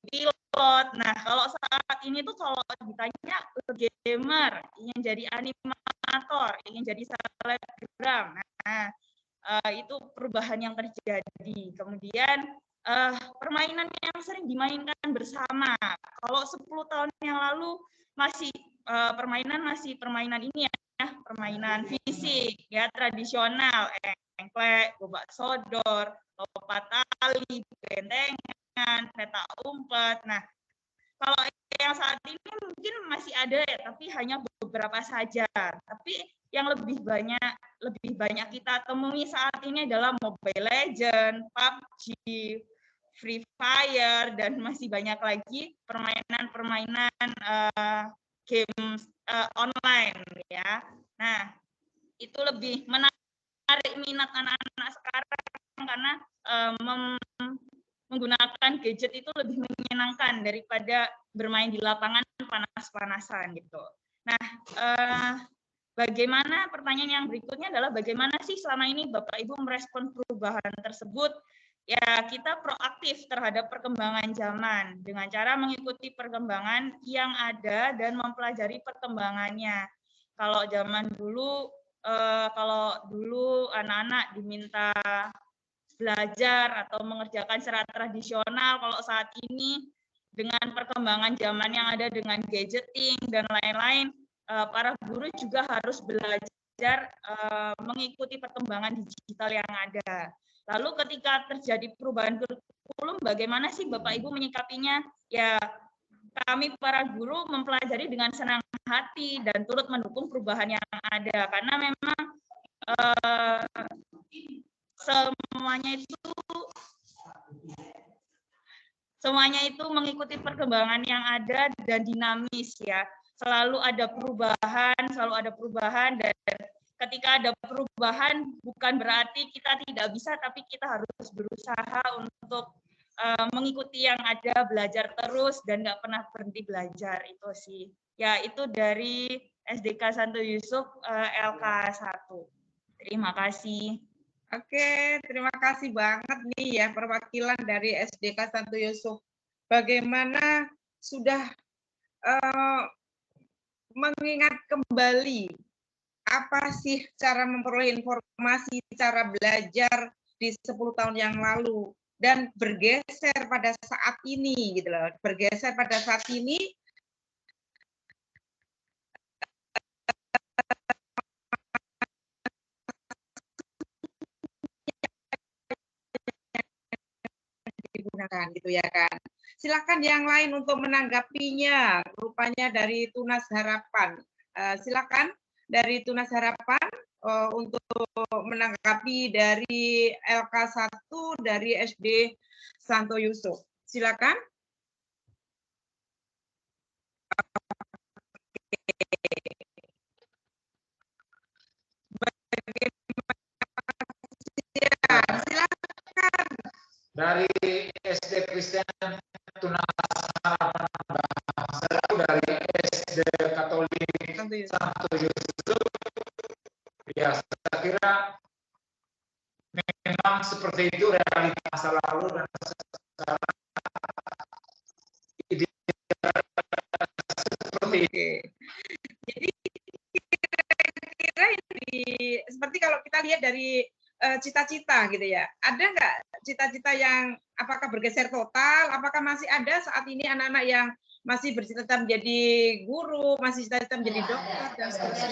[SPEAKER 3] pilot. Nah, kalau saat ini tuh kalau ditanya gamer, ingin jadi animator, ingin jadi selebgram. Nah, itu perubahan yang terjadi. Kemudian permainan yang sering dimainkan bersama. Kalau 10 tahun yang lalu masih permainan ini ya, permainan fisik ya tradisional, engklek, gobak sodor, lompat tali, bentengan, petak umpet. Nah, kalau yang saat ini mungkin masih ada ya, tapi hanya beberapa saja. Tapi yang lebih banyak kita temui saat ini adalah Mobile Legends, PUBG, Free Fire, dan masih banyak lagi permainan-permainan games online ya. Nah, itu lebih menarik minat anak-anak sekarang karena menggunakan gadget itu lebih menyenangkan daripada bermain di lapangan panas-panasan gitu. Nah, bagaimana pertanyaan yang berikutnya adalah bagaimana sih selama ini Bapak Ibu merespon perubahan tersebut? Ya, kita proaktif terhadap perkembangan zaman dengan cara mengikuti perkembangan yang ada dan mempelajari perkembangannya. Kalau zaman dulu, kalau dulu anak-anak diminta belajar atau mengerjakan secara tradisional. Kalau saat ini dengan perkembangan zaman yang ada dengan gadgeting dan lain-lain, para guru juga harus belajar mengikuti perkembangan digital yang ada. Lalu ketika terjadi perubahan kurikulum, bagaimana sih Bapak Ibu menyikapinya? Ya, kami para guru mempelajari dengan senang hati dan turut mendukung perubahan yang ada, karena memang semuanya itu mengikuti perkembangan yang ada dan dinamis ya. Selalu ada perubahan dan ketika ada perubahan bukan berarti kita tidak bisa, tapi kita harus berusaha untuk mengikuti yang ada, belajar terus dan nggak pernah berhenti belajar. Itu sih. Ya, itu dari SDK Santo Yusuf LK1. Terima kasih.
[SPEAKER 1] Oke, terima kasih banget nih ya perwakilan dari SDK Santo Yusuf. Bagaimana sudah mengingat kembali apa sih cara memperoleh informasi, cara belajar di 10 tahun yang lalu dan bergeser pada saat ini gitu loh. Bergeser pada saat ini digunakan gitu ya kan. Silakan yang lain untuk menanggapinya. Rupanya dari Tunas Harapan. Silakan dari Tunas Harapan untuk menanggapi dari LK1 dari SD Santo Yusuf. Silakan. Silakan.
[SPEAKER 5] Dari SD Kristen Tunas Harapan Bangsa, dari SD Katolik Santo Yusuf, ya saya kira memang seperti itu realita masa lalu dan sekarang seperti itu.
[SPEAKER 1] Jadi kira-kira seperti kalau kita lihat dari cita-cita gitu ya, ada nggak cita-cita yang apakah bergeser total, apakah masih ada saat ini anak-anak yang masih bercita-cita menjadi guru, masih cita-cita menjadi dokter dan seterusnya?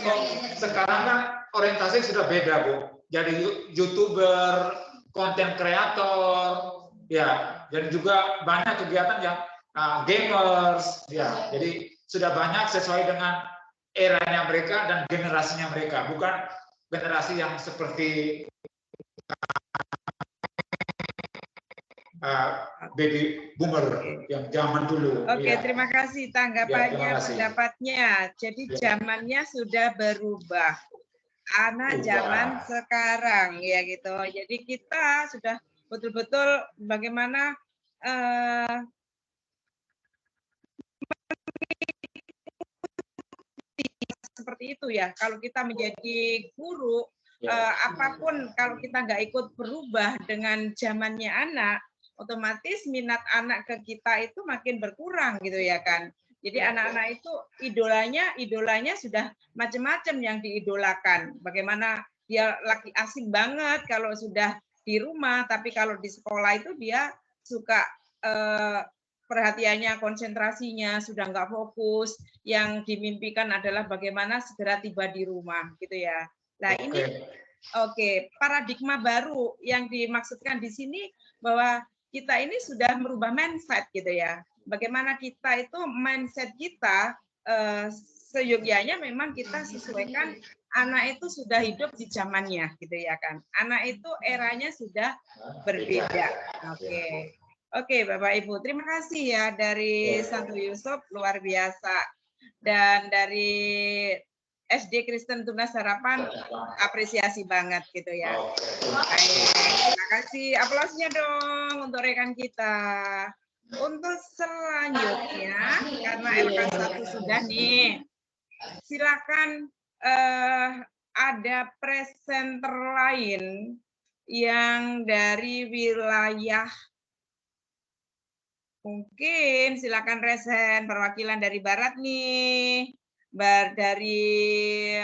[SPEAKER 5] Sekarang kan orientasi sudah beda, Bu. Jadi YouTuber, konten kreator, ya, dan juga banyak kegiatan yang gamers, ya. Jadi sudah banyak sesuai dengan eranya mereka dan generasinya mereka, bukan generasi yang seperti baby boomer yang zaman dulu.
[SPEAKER 1] Oke,
[SPEAKER 5] ya.
[SPEAKER 1] terima kasih tanggapannya,
[SPEAKER 5] Ya, terima kasih.
[SPEAKER 1] pendapatnya. Jadi zamannya sudah berubah. Anak zaman sekarang ya gitu. Jadi kita sudah betul-betul bagaimana seperti itu ya. Kalau kita menjadi guru, apapun kalau kita nggak ikut berubah dengan zamannya anak, otomatis minat anak ke kita itu makin berkurang gitu ya kan. Jadi anak-anak itu idolanya sudah macam-macam yang diidolakan. Bagaimana dia laki asing banget kalau sudah di rumah, tapi kalau di sekolah itu dia suka perhatiannya, konsentrasinya sudah nggak fokus. Yang dimimpikan adalah bagaimana segera tiba di rumah, gitu ya. Nah ini paradigma baru yang dimaksudkan di sini bahwa kita ini sudah merubah mindset, gitu ya. Bagaimana kita itu mindset kita seyogyanya memang kita sesuaikan. Anak itu sudah hidup di zamannya, gitu ya kan. Anak itu eranya sudah berbeda. Oke, Bapak Ibu, terima kasih ya dari Santo Yusuf, luar biasa. Dan dari SD Kristen Tunas Harapan, apresiasi banget gitu ya. Baik, terima kasih. Aplausnya dong untuk rekan kita. Untuk selanjutnya, karena LK1 sudah nih, silakan ada presenter lain yang dari wilayah. Mungkin silakan resen perwakilan dari Barat nih, dari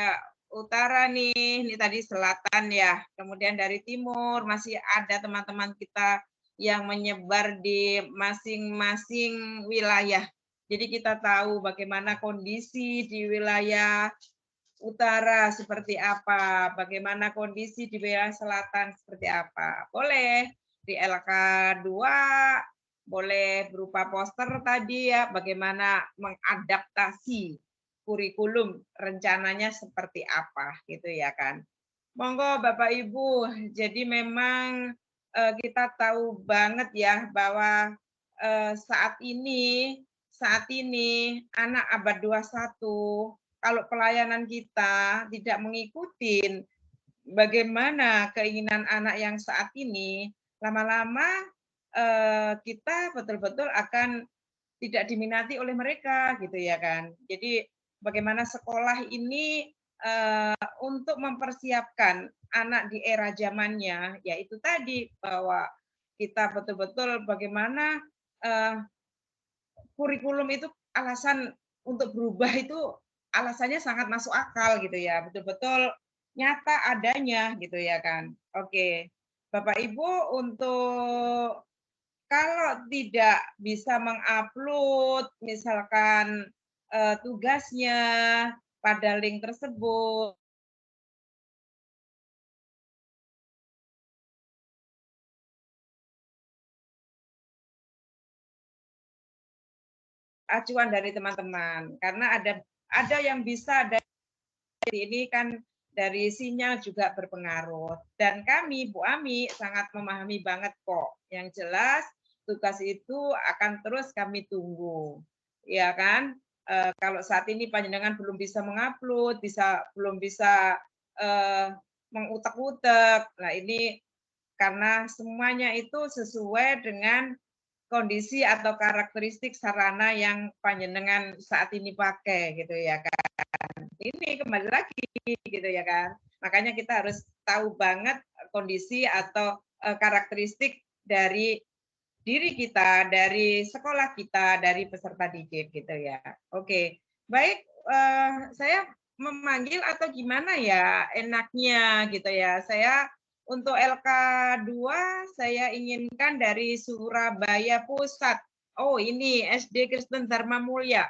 [SPEAKER 1] utara nih, ini tadi selatan ya. Kemudian dari timur masih ada teman-teman kita yang menyebar di masing-masing wilayah. Jadi kita tahu bagaimana kondisi di wilayah utara seperti apa, bagaimana kondisi di wilayah selatan seperti apa. Boleh di LK2, boleh berupa poster tadi ya, bagaimana mengadaptasi kurikulum rencananya seperti apa gitu ya kan. Monggo Bapak Ibu, jadi memang kita tahu banget ya bahwa saat ini anak abad 21 kalau pelayanan kita tidak mengikuti bagaimana keinginan anak yang saat ini, lama-lama kita betul-betul akan tidak diminati oleh mereka gitu ya kan. Jadi bagaimana sekolah ini untuk mempersiapkan anak di era zamannya, yaitu tadi bahwa kita betul-betul bagaimana kurikulum itu alasan untuk berubah itu alasannya sangat masuk akal gitu ya, betul-betul nyata adanya gitu ya kan. Oke, Bapak Ibu, untuk kalau tidak bisa mengupload misalkan tugasnya pada link tersebut, acuan dari teman-teman, karena ada yang bisa dari ini kan dari sinyal juga berpengaruh. Dan kami, Bu Ami, sangat memahami banget kok. Yang jelas tugas itu akan terus kami tunggu, ya kan? Kalau saat ini panjenengan belum bisa mengupload, belum bisa mengutek-utek. Nah ini karena semuanya itu sesuai dengan kondisi atau karakteristik sarana yang panjenengan saat ini pakai gitu ya kan. Ini kembali lagi gitu ya kan. Makanya kita harus tahu banget kondisi atau karakteristik dari diri kita, dari sekolah kita, dari peserta didik gitu ya. Oke, baik, saya memanggil atau gimana ya enaknya gitu ya. Saya untuk LK2 saya inginkan dari Surabaya Pusat. Oh ini SD Kristen Dharma Mulia.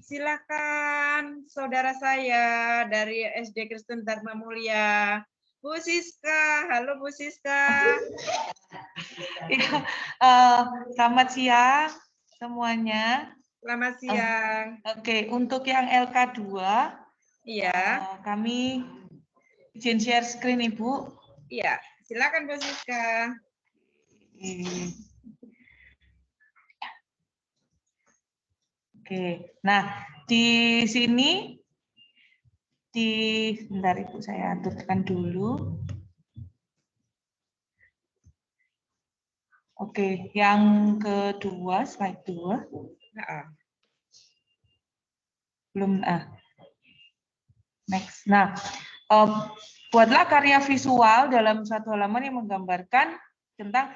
[SPEAKER 1] Silakan saudara saya dari SD Kristen Dharma Mulia. Bu Siska, halo Bu Siska.
[SPEAKER 6] Ya, selamat siang semuanya.
[SPEAKER 1] Selamat siang.
[SPEAKER 6] Oke, untuk yang LK2,
[SPEAKER 1] Iya.
[SPEAKER 6] kami izin share screen Ibu.
[SPEAKER 1] Iya, silakan Bu Siska.
[SPEAKER 6] Oke, nah di sini, sebentar Ibu saya aturkan dulu. Oke, yang kedua, slide 2. Belum, next. Nah, buatlah karya visual dalam satu halaman yang menggambarkan tentang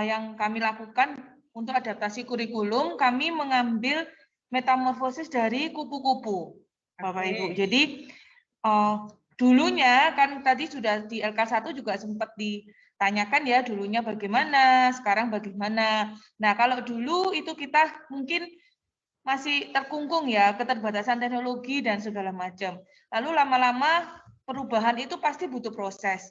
[SPEAKER 6] yang kami lakukan untuk adaptasi kurikulum. Kami mengambil metamorfosis dari kupu-kupu, Bapak Ibu. Jadi dulunya kan tadi sudah di LK1 juga sempat ditanyakan ya dulunya bagaimana, sekarang bagaimana. Nah kalau dulu itu kita mungkin masih terkungkung ya keterbatasan teknologi dan segala macam. Lalu lama-lama perubahan itu pasti butuh proses.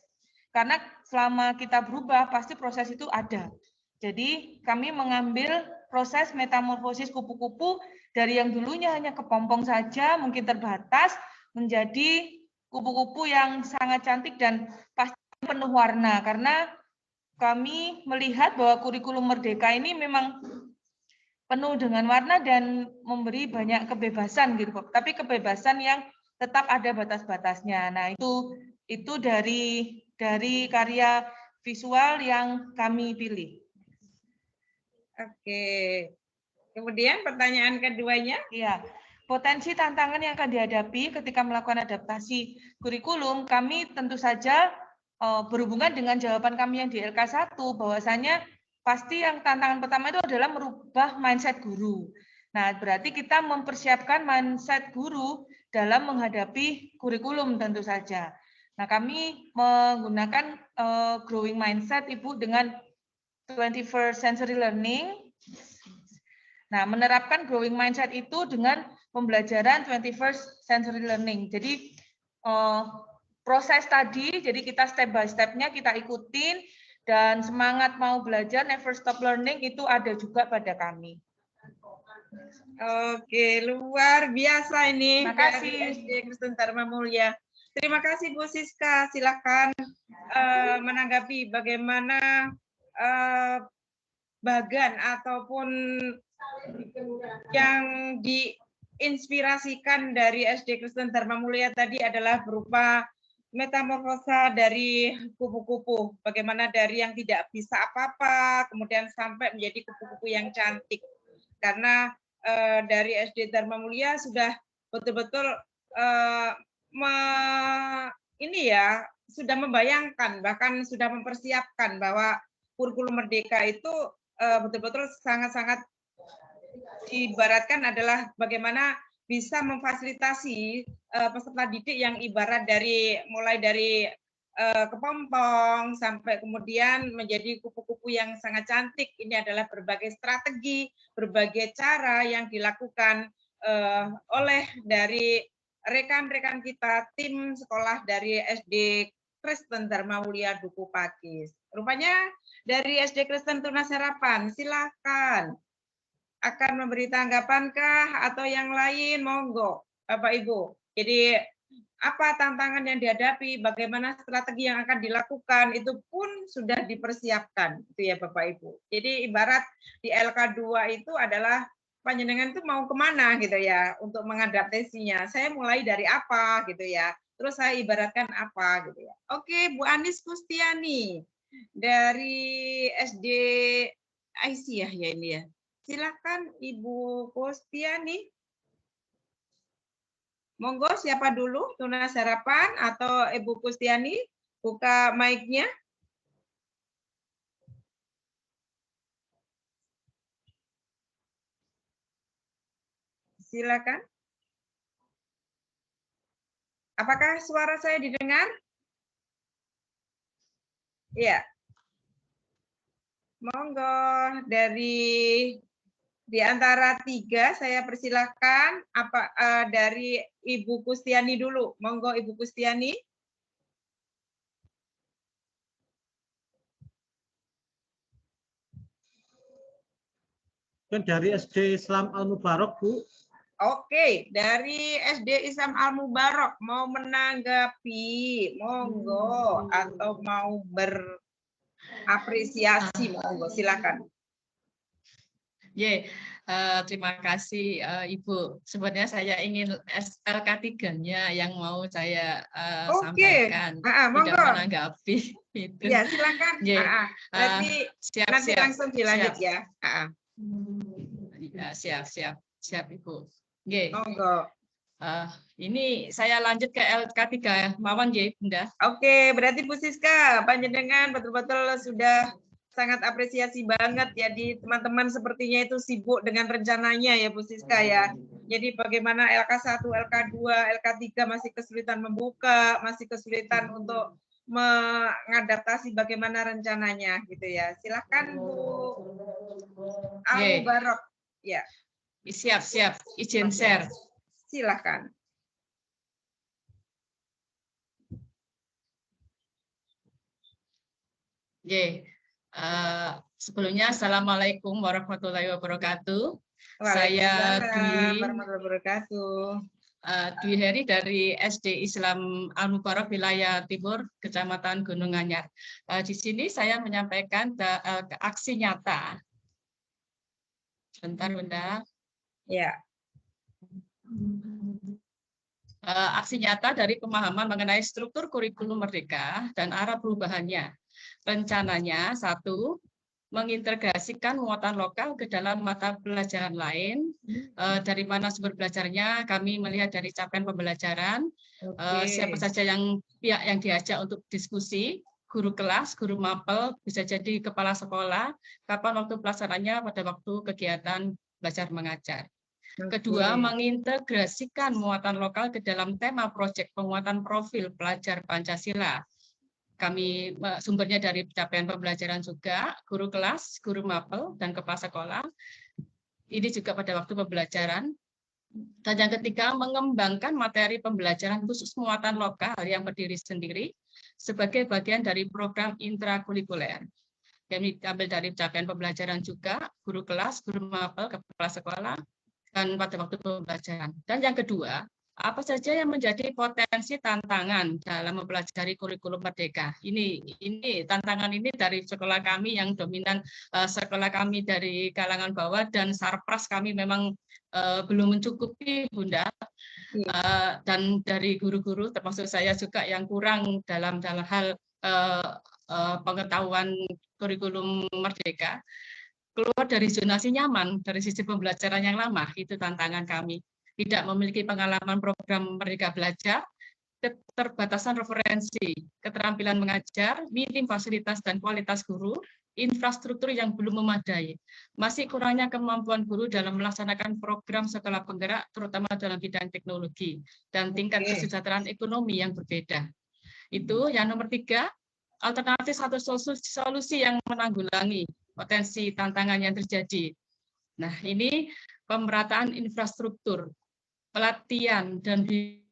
[SPEAKER 6] Karena selama kita berubah pasti proses itu ada. Jadi kami mengambil proses metamorfosis kupu-kupu dari yang dulunya hanya kepompong saja, mungkin terbatas, menjadi kupu-kupu yang sangat cantik dan pasti penuh warna. Karena kami melihat bahwa kurikulum Merdeka ini memang penuh dengan warna dan memberi banyak kebebasan gitu, tapi kebebasan yang tetap ada batas-batasnya. Nah, itu dari karya visual yang kami pilih.
[SPEAKER 1] Oke. Kemudian pertanyaan keduanya?
[SPEAKER 6] Iya. Potensi tantangan yang akan dihadapi ketika melakukan adaptasi kurikulum, kami tentu saja berhubungan dengan jawaban kami yang di LK1 bahwasanya pasti yang tantangan pertama itu adalah merubah mindset guru. Nah, berarti kita mempersiapkan mindset guru dalam menghadapi kurikulum tentu saja. Nah, kami menggunakan growing mindset Ibu dengan 21st century learning. Nah, menerapkan growing mindset itu dengan pembelajaran 21st century learning. Jadi proses tadi, jadi kita step by step-nya kita ikutin, dan semangat mau belajar, never stop learning itu ada juga pada kami.
[SPEAKER 1] Oke, luar biasa ini.
[SPEAKER 6] Makasih.
[SPEAKER 1] Dari SD Kristen Dharma Mulia. Terima kasih Bu Siska. Silakan menanggapi bagaimana bagan ataupun yang diinspirasikan dari SD Kristen Dharma Mulia tadi adalah berupa metamorfosa dari kupu-kupu. Bagaimana dari yang tidak bisa apa-apa, kemudian sampai menjadi kupu-kupu yang cantik. Karena dari SD Dharma Mulia sudah betul-betul sudah membayangkan, bahkan sudah mempersiapkan bahwa kurikulum merdeka itu betul-betul sangat-sangat diibaratkan adalah bagaimana bisa memfasilitasi peserta didik yang ibarat mulai dari kepompong sampai kemudian menjadi kupu-kupu yang sangat cantik. Ini adalah berbagai strategi, berbagai cara yang dilakukan oleh dari rekan-rekan kita, tim sekolah dari SD Kristen Dharma Mulia Duku Pakis. Rupanya dari SD Kristen Tunas Harapan, silakan. Akan memberi tanggapankah atau yang lain? Monggo, Bapak Ibu. Jadi apa tantangan yang dihadapi, bagaimana strategi yang akan dilakukan, itu pun sudah dipersiapkan, itu ya Bapak Ibu. Jadi ibarat di LK2 itu adalah panjenengan itu mau kemana gitu ya, untuk mengadaptasinya. Saya mulai dari apa gitu ya, terus saya ibaratkan apa gitu ya. Oke, Bu Anis Kustiani dari SD Aisyah ya ini ya. Silakan Ibu Kustiani. Monggo, siapa dulu? Tunas Harapan atau Ibu Kustiani? Buka mic-nya. Silakan. Apakah suara saya didengar? Iya. Monggo, di antara tiga saya persilahkan dari Ibu Kustiani dulu. Monggo Ibu Kustiani.
[SPEAKER 7] Kan dari SD Islam Al Mubarok, Bu.
[SPEAKER 1] Oke, dari SD Islam Al Mubarok mau menanggapi, monggo, atau mau berapresiasi, monggo, silakan.
[SPEAKER 8] Terima kasih Ibu. Sebenarnya saya ingin LK3-nya yang mau saya sampaikan. Tidak menanggapi itu.
[SPEAKER 1] Ya, silakan. Berarti nanti langsung dilanjut ya.
[SPEAKER 8] Siap Ibu.
[SPEAKER 1] Monggo.
[SPEAKER 8] Ini saya lanjut ke LK3 mawon nggih, Bunda.
[SPEAKER 1] Oke, berarti Bu Siska panjenengan betul-betul sudah sangat apresiasi banget ya, di teman-teman sepertinya itu sibuk dengan rencananya ya Bu Siska ya. Jadi bagaimana LK1, LK2, LK3 masih kesulitan membuka, masih kesulitan untuk mengadaptasi bagaimana rencananya gitu ya. Silakan Bu Al Mubarok. Ya.
[SPEAKER 8] Siap. Izin share.
[SPEAKER 1] Silakan.
[SPEAKER 8] Sebelumnya Assalamualaikum warahmatullahi wabarakatuh.
[SPEAKER 1] Saya
[SPEAKER 8] Dwi Heri dari SD Islam Al Mubarok wilayah Timur Kecamatan Gunung Anyar. Di sini saya menyampaikan aksi nyata. Sebentar Bunda.
[SPEAKER 1] Ya.
[SPEAKER 8] Aksi nyata dari pemahaman mengenai struktur kurikulum merdeka dan arah perubahannya. Rencananya, 1, mengintegrasikan muatan lokal ke dalam mata pelajaran lain. Dari mana sumber belajarnya, kami melihat dari capaian pembelajaran. Siapa saja pihak yang diajak untuk diskusi, guru kelas, guru mapel, bisa jadi kepala sekolah, kapan waktu pelaksanaannya pada waktu kegiatan belajar mengajar. Kedua, mengintegrasikan muatan lokal ke dalam tema proyek penguatan profil pelajar Pancasila. Kami sumbernya dari capaian pembelajaran juga, guru kelas, guru mapel, dan kepala sekolah. Ini juga pada waktu pembelajaran. Dan yang ketiga, mengembangkan materi pembelajaran khusus muatan lokal yang berdiri sendiri sebagai bagian dari program intrakurikuler. Kami ambil dari capaian pembelajaran juga, guru kelas, guru mapel, kepala sekolah, dan pada waktu pembelajaran. Dan yang kedua, apa saja yang menjadi potensi tantangan dalam mempelajari kurikulum merdeka? Ini tantangan ini dari sekolah kami yang dominan, sekolah kami dari kalangan bawah dan sarpras kami memang belum mencukupi, Bunda. Dan dari guru-guru termasuk saya juga yang kurang dalam hal pengetahuan kurikulum merdeka, keluar dari zonasi nyaman dari sisi pembelajaran yang lama, itu tantangan kami. Tidak memiliki pengalaman program Merdeka Belajar, keterbatasan referensi, keterampilan mengajar, minim fasilitas dan kualitas guru, infrastruktur yang belum memadai, masih kurangnya kemampuan guru dalam melaksanakan program sekolah penggerak, terutama dalam bidang teknologi, dan tingkat kesejahteraan ekonomi yang berbeda. Itu yang nomor 3, alternatif satu solusi yang menanggulangi potensi tantangan yang terjadi. Nah, ini pemerataan infrastruktur, pelatihan, dan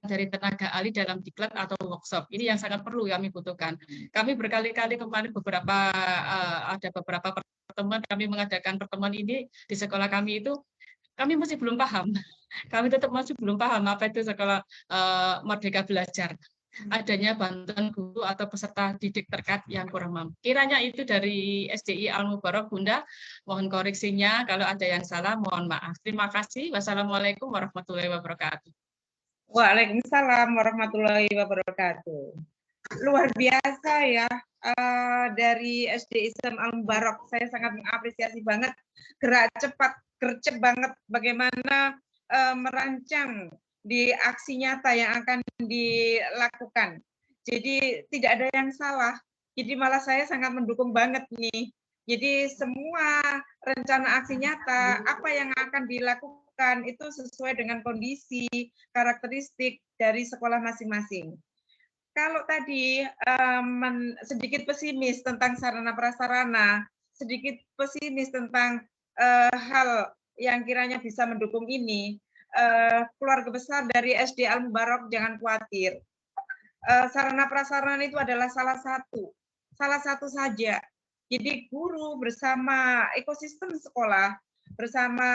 [SPEAKER 8] dari tenaga ahli dalam diklat atau workshop. Ini yang sangat perlu kami butuhkan. Kami berkali-kali kemarin ada beberapa pertemuan, kami mengadakan pertemuan ini di sekolah kami itu, kami masih belum paham. Kami tetap masih belum paham apa itu sekolah Merdeka Belajar. Adanya bantuan guru atau peserta didik terkait yang kurang mampu. Kiranya itu dari SDI Al-Mubarak, Bunda. Mohon koreksinya, kalau ada yang salah mohon maaf. Terima kasih. Wassalamualaikum warahmatullahi wabarakatuh.
[SPEAKER 1] Waalaikumsalam warahmatullahi wabarakatuh. Luar biasa ya, dari SDI Islam Al-Mubarak. Saya sangat mengapresiasi banget gerak cepat, gercep banget bagaimana merancang di aksi nyata yang akan dilakukan. Jadi tidak ada yang salah. Jadi malah saya sangat mendukung banget nih. Jadi semua rencana aksi nyata, apa yang akan dilakukan itu sesuai dengan kondisi, karakteristik dari sekolah masing-masing. Kalau tadi sedikit pesimis tentang sarana prasarana, sedikit pesimis tentang hal yang kiranya bisa mendukung ini, keluarga besar dari SD Al-Mubarak jangan khawatir. Sarana prasarana itu adalah salah satu saja. Jadi guru bersama ekosistem sekolah, bersama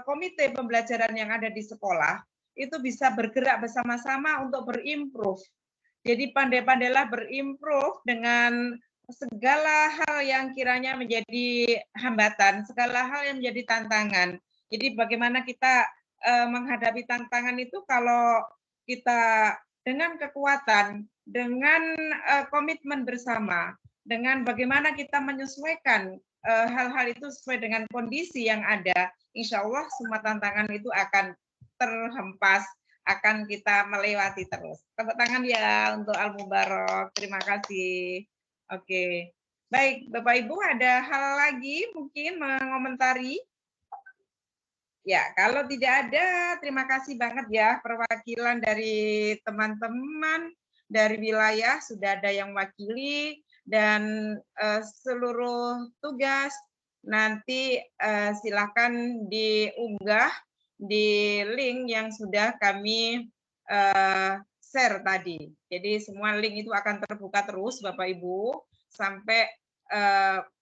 [SPEAKER 1] komite pembelajaran yang ada di sekolah, itu bisa bergerak bersama-sama untuk berimprove. Jadi pandai-pandailah berimprove dengan segala hal yang kiranya menjadi hambatan, segala hal yang menjadi tantangan. Jadi bagaimana kita menghadapi tantangan itu kalau kita dengan kekuatan, dengan komitmen bersama, dengan bagaimana kita menyesuaikan hal-hal itu sesuai dengan kondisi yang ada, insya Allah semua tantangan itu akan terhempas, akan kita melewati terus. Tepuk tangan ya untuk Al-Mubarak. Terima kasih. Oke. Baik, Bapak Ibu ada hal lagi mungkin mengomentari? Ya, kalau tidak ada, terima kasih banget ya perwakilan dari teman-teman dari wilayah, sudah ada yang wakili, dan seluruh tugas nanti silakan diunggah di link yang sudah kami share tadi. Jadi semua link itu akan terbuka terus Bapak Ibu sampai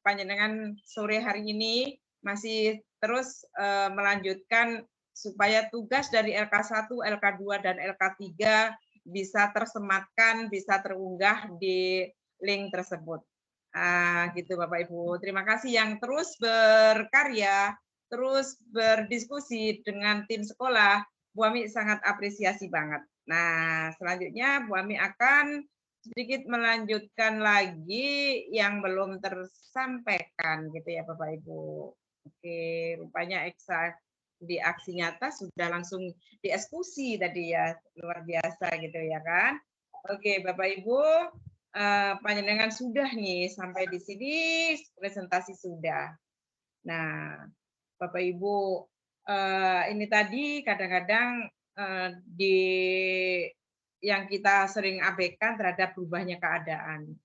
[SPEAKER 1] panjenengan sore hari ini masih terus melanjutkan supaya tugas dari LK1, LK2, dan LK3 bisa tersematkan, bisa terunggah di link tersebut. Gitu Bapak Ibu. Terima kasih yang terus berkarya, terus berdiskusi dengan tim sekolah. Bu Ami sangat apresiasi banget. Nah, selanjutnya Bu Ami akan sedikit melanjutkan lagi yang belum tersampaikan gitu ya Bapak Ibu. Oke, rupanya di aksi nyata sudah langsung dieksekusi tadi ya, luar biasa gitu ya kan. Oke, Bapak Ibu, panjenengan sudah nih sampai di sini presentasi sudah. Nah, Bapak Ibu ini tadi kadang-kadang di yang kita sering abaikan terhadap berubahnya keadaan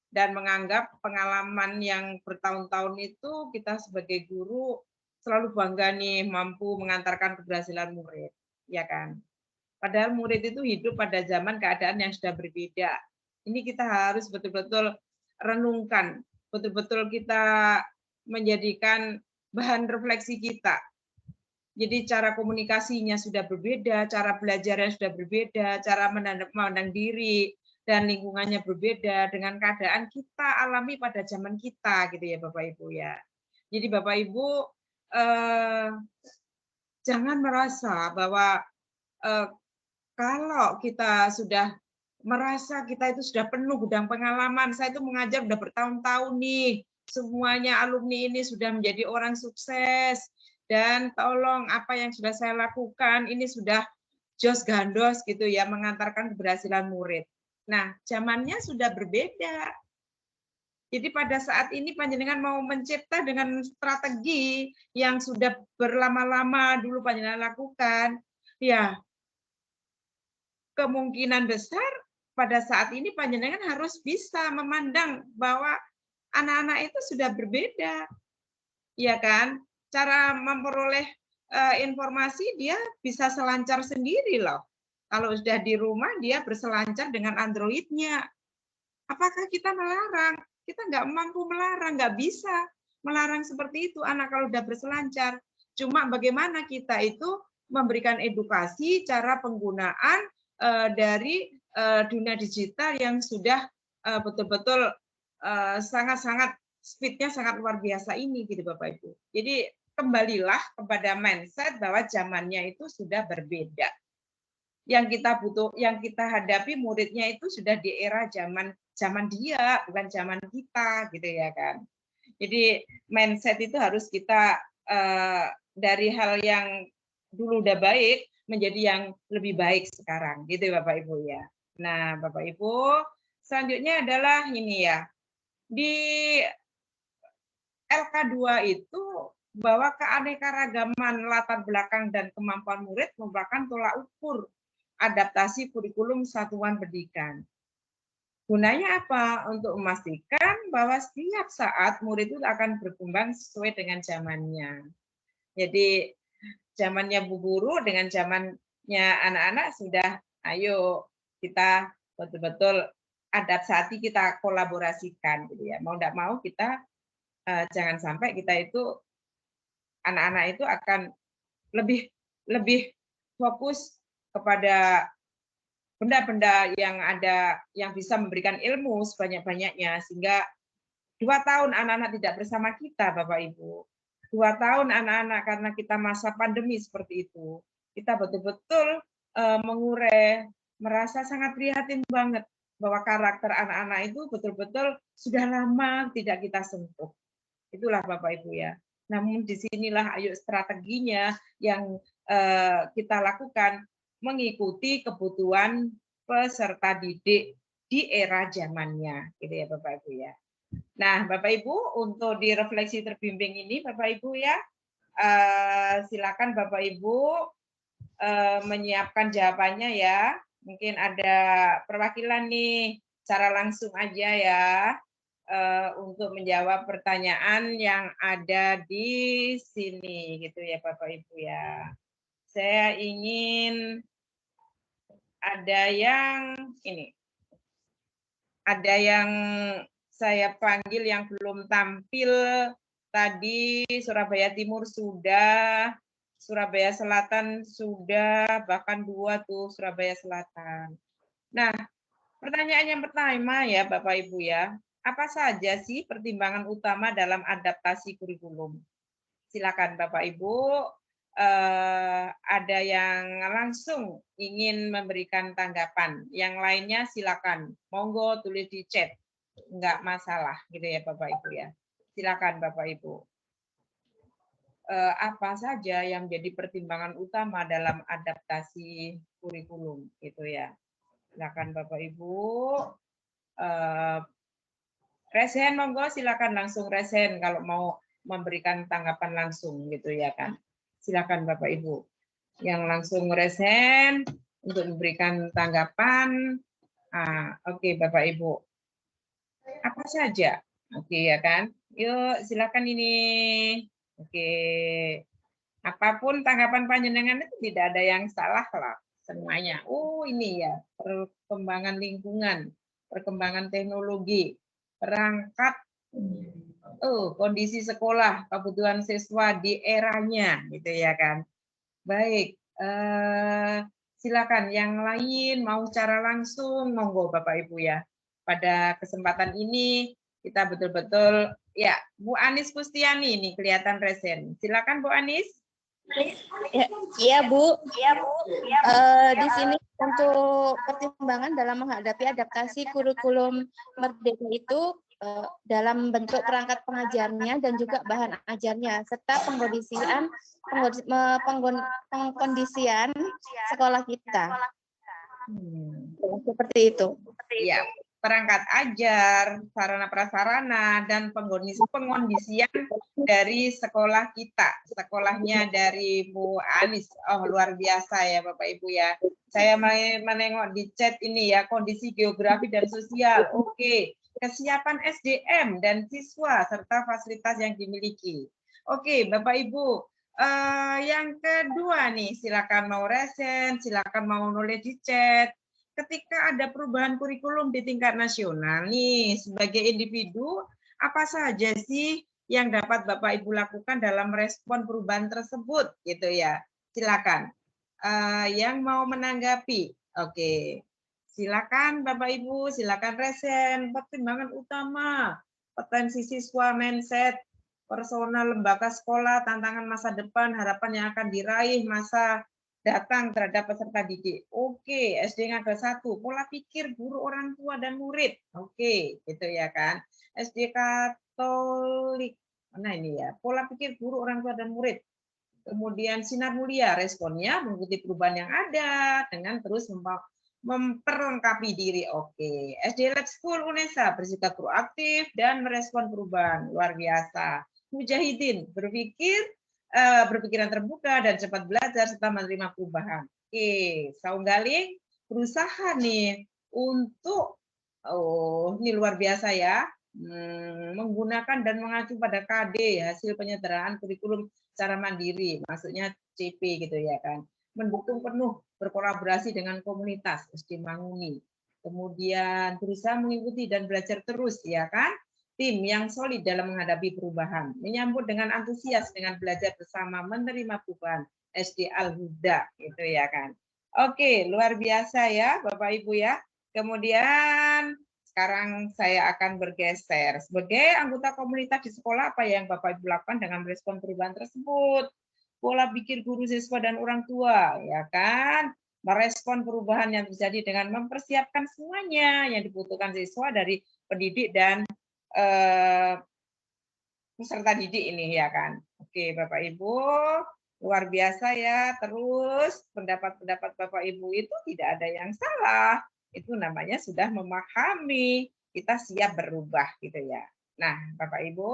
[SPEAKER 1] dan menganggap pengalaman yang bertahun-tahun itu kita sebagai guru selalu bangga nih mampu mengantarkan keberhasilan murid, ya kan? Padahal murid itu hidup pada zaman keadaan yang sudah berbeda. Ini kita harus betul-betul renungkan, betul-betul kita menjadikan bahan refleksi kita. Jadi cara komunikasinya sudah berbeda, cara belajarnya sudah berbeda, cara memandang diri dan lingkungannya berbeda dengan keadaan kita alami pada zaman kita, gitu ya Bapak Ibu ya. Jadi Bapak Ibu jangan merasa bahwa kalau kita sudah merasa kita itu sudah penuh gudang pengalaman, saya itu mengajar sudah bertahun-tahun nih, semuanya alumni ini sudah menjadi orang sukses, dan tolong apa yang sudah saya lakukan ini sudah jos gandos gitu ya, mengantarkan keberhasilan murid. Nah, zamannya sudah berbeda. Jadi pada saat ini panjenengan mau mencipta dengan strategi yang sudah berlama-lama dulu panjenengan lakukan, ya kemungkinan besar pada saat ini panjenengan harus bisa memandang bahwa anak-anak itu sudah berbeda, ya kan? Cara memperoleh informasi dia bisa selancar sendiri loh. Kalau sudah di rumah dia berselancar dengan Android-nya. Apakah kita melarang? Kita nggak mampu melarang, nggak bisa melarang seperti itu anak kalau sudah berselancar. Cuma bagaimana kita itu memberikan edukasi cara penggunaan dari dunia digital yang sudah betul-betul sangat-sangat speed-nya sangat luar biasa ini gitu Bapak Ibu. Jadi kembalilah kepada mindset bahwa zamannya itu sudah berbeda. Yang kita butuh, yang kita hadapi muridnya itu sudah di era zaman dia, bukan zaman kita gitu ya kan. Jadi mindset itu harus kita dari hal yang dulu udah baik menjadi yang lebih baik sekarang gitu Bapak Ibu ya. Nah, Bapak Ibu, selanjutnya adalah ini ya. Di LK2 itu bahwa keanekaragaman latar belakang dan kemampuan murid merupakan tolak ukur adaptasi kurikulum satuan pendidikan. Gunanya apa? Untuk memastikan bahwa setiap saat murid itu akan berkembang sesuai dengan zamannya. Jadi zamannya Bu Guru dengan zamannya anak-anak sudah, ayo kita betul-betul adaptasi, kita kolaborasikan gitu ya. Mau tidak mau kita jangan sampai kita itu anak-anak itu akan lebih fokus kepada benda-benda yang ada yang bisa memberikan ilmu sebanyak-banyaknya, sehingga 2 tahun anak-anak tidak bersama kita Bapak Ibu. 2 tahun anak-anak karena kita masa pandemi seperti itu, kita betul-betul mengurai, merasa sangat prihatin banget bahwa karakter anak-anak itu betul-betul sudah lama tidak kita sentuh. Itulah Bapak Ibu ya. Namun disinilah ayo strateginya yang kita lakukan mengikuti kebutuhan peserta didik di era zamannya, gitu ya Bapak Ibu ya. Nah, Bapak Ibu, untuk di refleksi terbimbing ini, Bapak Ibu ya, silakan Bapak Ibu menyiapkan jawabannya ya. Mungkin ada perwakilan nih, secara langsung aja ya, untuk menjawab pertanyaan yang ada di sini, gitu ya Bapak Ibu ya. Saya ingin ada yang ini, ada yang saya panggil yang belum tampil tadi. Surabaya Timur sudah, Surabaya Selatan sudah, bahkan 2 tuh Surabaya Selatan. Nah, pertanyaan yang pertama ya Bapak Ibu ya, apa saja sih pertimbangan utama dalam adaptasi kurikulum? Silakan Bapak Ibu. Ada yang langsung ingin memberikan tanggapan, yang lainnya silakan, monggo tulis di chat, enggak masalah gitu ya Bapak Ibu ya. Silakan Bapak Ibu. Apa saja yang menjadi pertimbangan utama dalam adaptasi kurikulum gitu ya. Silakan Bapak Ibu. Resen monggo silakan langsung resen kalau mau memberikan tanggapan langsung gitu ya kan. Silakan Bapak Ibu yang langsung resen untuk memberikan tanggapan. Oke, Bapak Ibu. Apa saja? Oke ya kan? Yuk silakan ini. Oke. Apapun tanggapan panjenengan itu tidak ada yang salah lah semuanya. Oh ini ya perkembangan lingkungan, perkembangan teknologi, perangkat, kondisi sekolah, kebutuhan siswa di eranya, gitu ya kan. Baik, silakan yang lain mau secara langsung, monggo Bapak Ibu ya. Pada kesempatan ini kita betul-betul ya Bu Anis Kustiani ini kelihatan resen. Silakan Bu Anis.
[SPEAKER 9] Iya Bu. Di sini untuk pertimbangan dalam menghadapi adaptasi kurikulum Merdeka itu dalam bentuk perangkat pengajarnya dan juga bahan ajarnya serta pengkondisian sekolah kita. Seperti itu.
[SPEAKER 1] Iya, perangkat ajar, sarana prasarana dan pengkondisian dari sekolah kita, sekolahnya dari Bu Anis. Oh, luar biasa ya Bapak Ibu ya. Saya menengok di chat ini ya, kondisi geografi dan sosial. Oke. Kesiapan SDM dan siswa serta fasilitas yang dimiliki. Oke, Bapak Ibu. Yang kedua nih, silakan mau resen, silakan mau nulis di chat. Ketika ada perubahan kurikulum di tingkat nasional nih, sebagai individu, apa saja sih yang dapat Bapak Ibu lakukan dalam respon perubahan tersebut, gitu ya? Silakan. Yang mau menanggapi, oke. Silakan Bapak Ibu, silakan resen. Pertimbangan utama, potensi siswa, mindset, personal lembaga sekolah, tantangan masa depan, harapan yang akan diraih masa datang terhadap peserta didik. Oke, SD Ngagel 1, pola pikir guru, orang tua, dan murid. Oke, gitu ya kan. SD Katolik, nah ini ya, pola pikir guru, orang tua, dan murid. Kemudian Sinar Mulia, responnya mengikuti perubahan yang ada dengan terus memperlengkapi diri. Oke. SD Lab School UNESA bersikap proaktif dan merespon perubahan. Luar biasa. Mujahidin berpikiran terbuka dan cepat belajar serta menerima perubahan. Oke. Saunggali berusaha nih untuk ini luar biasa ya. Menggunakan dan mengacu pada KD hasil penyederhanaan kurikulum secara mandiri, maksudnya CP gitu ya kan. Mendukung penuh berkolaborasi dengan komunitas SD Manguni, kemudian berusaha mengikuti dan belajar terus ya kan, tim yang solid dalam menghadapi perubahan, menyambut dengan antusias dengan belajar bersama menerima perubahan SD Al-Huda gitu ya kan. Oke, luar biasa ya Bapak Ibu ya. Kemudian sekarang saya akan bergeser sebagai anggota komunitas di sekolah, apa yang Bapak Ibu lakukan dengan merespon perubahan tersebut? Pola pikir guru, siswa, dan orang tua, ya kan? Merespon perubahan yang terjadi dengan mempersiapkan semuanya yang dibutuhkan siswa dari pendidik dan peserta didik ini, ya kan? Oke, Bapak Ibu, luar biasa ya. Terus pendapat-pendapat Bapak Ibu itu tidak ada yang salah. Itu namanya sudah memahami, kita siap berubah gitu ya. Nah, Bapak Ibu,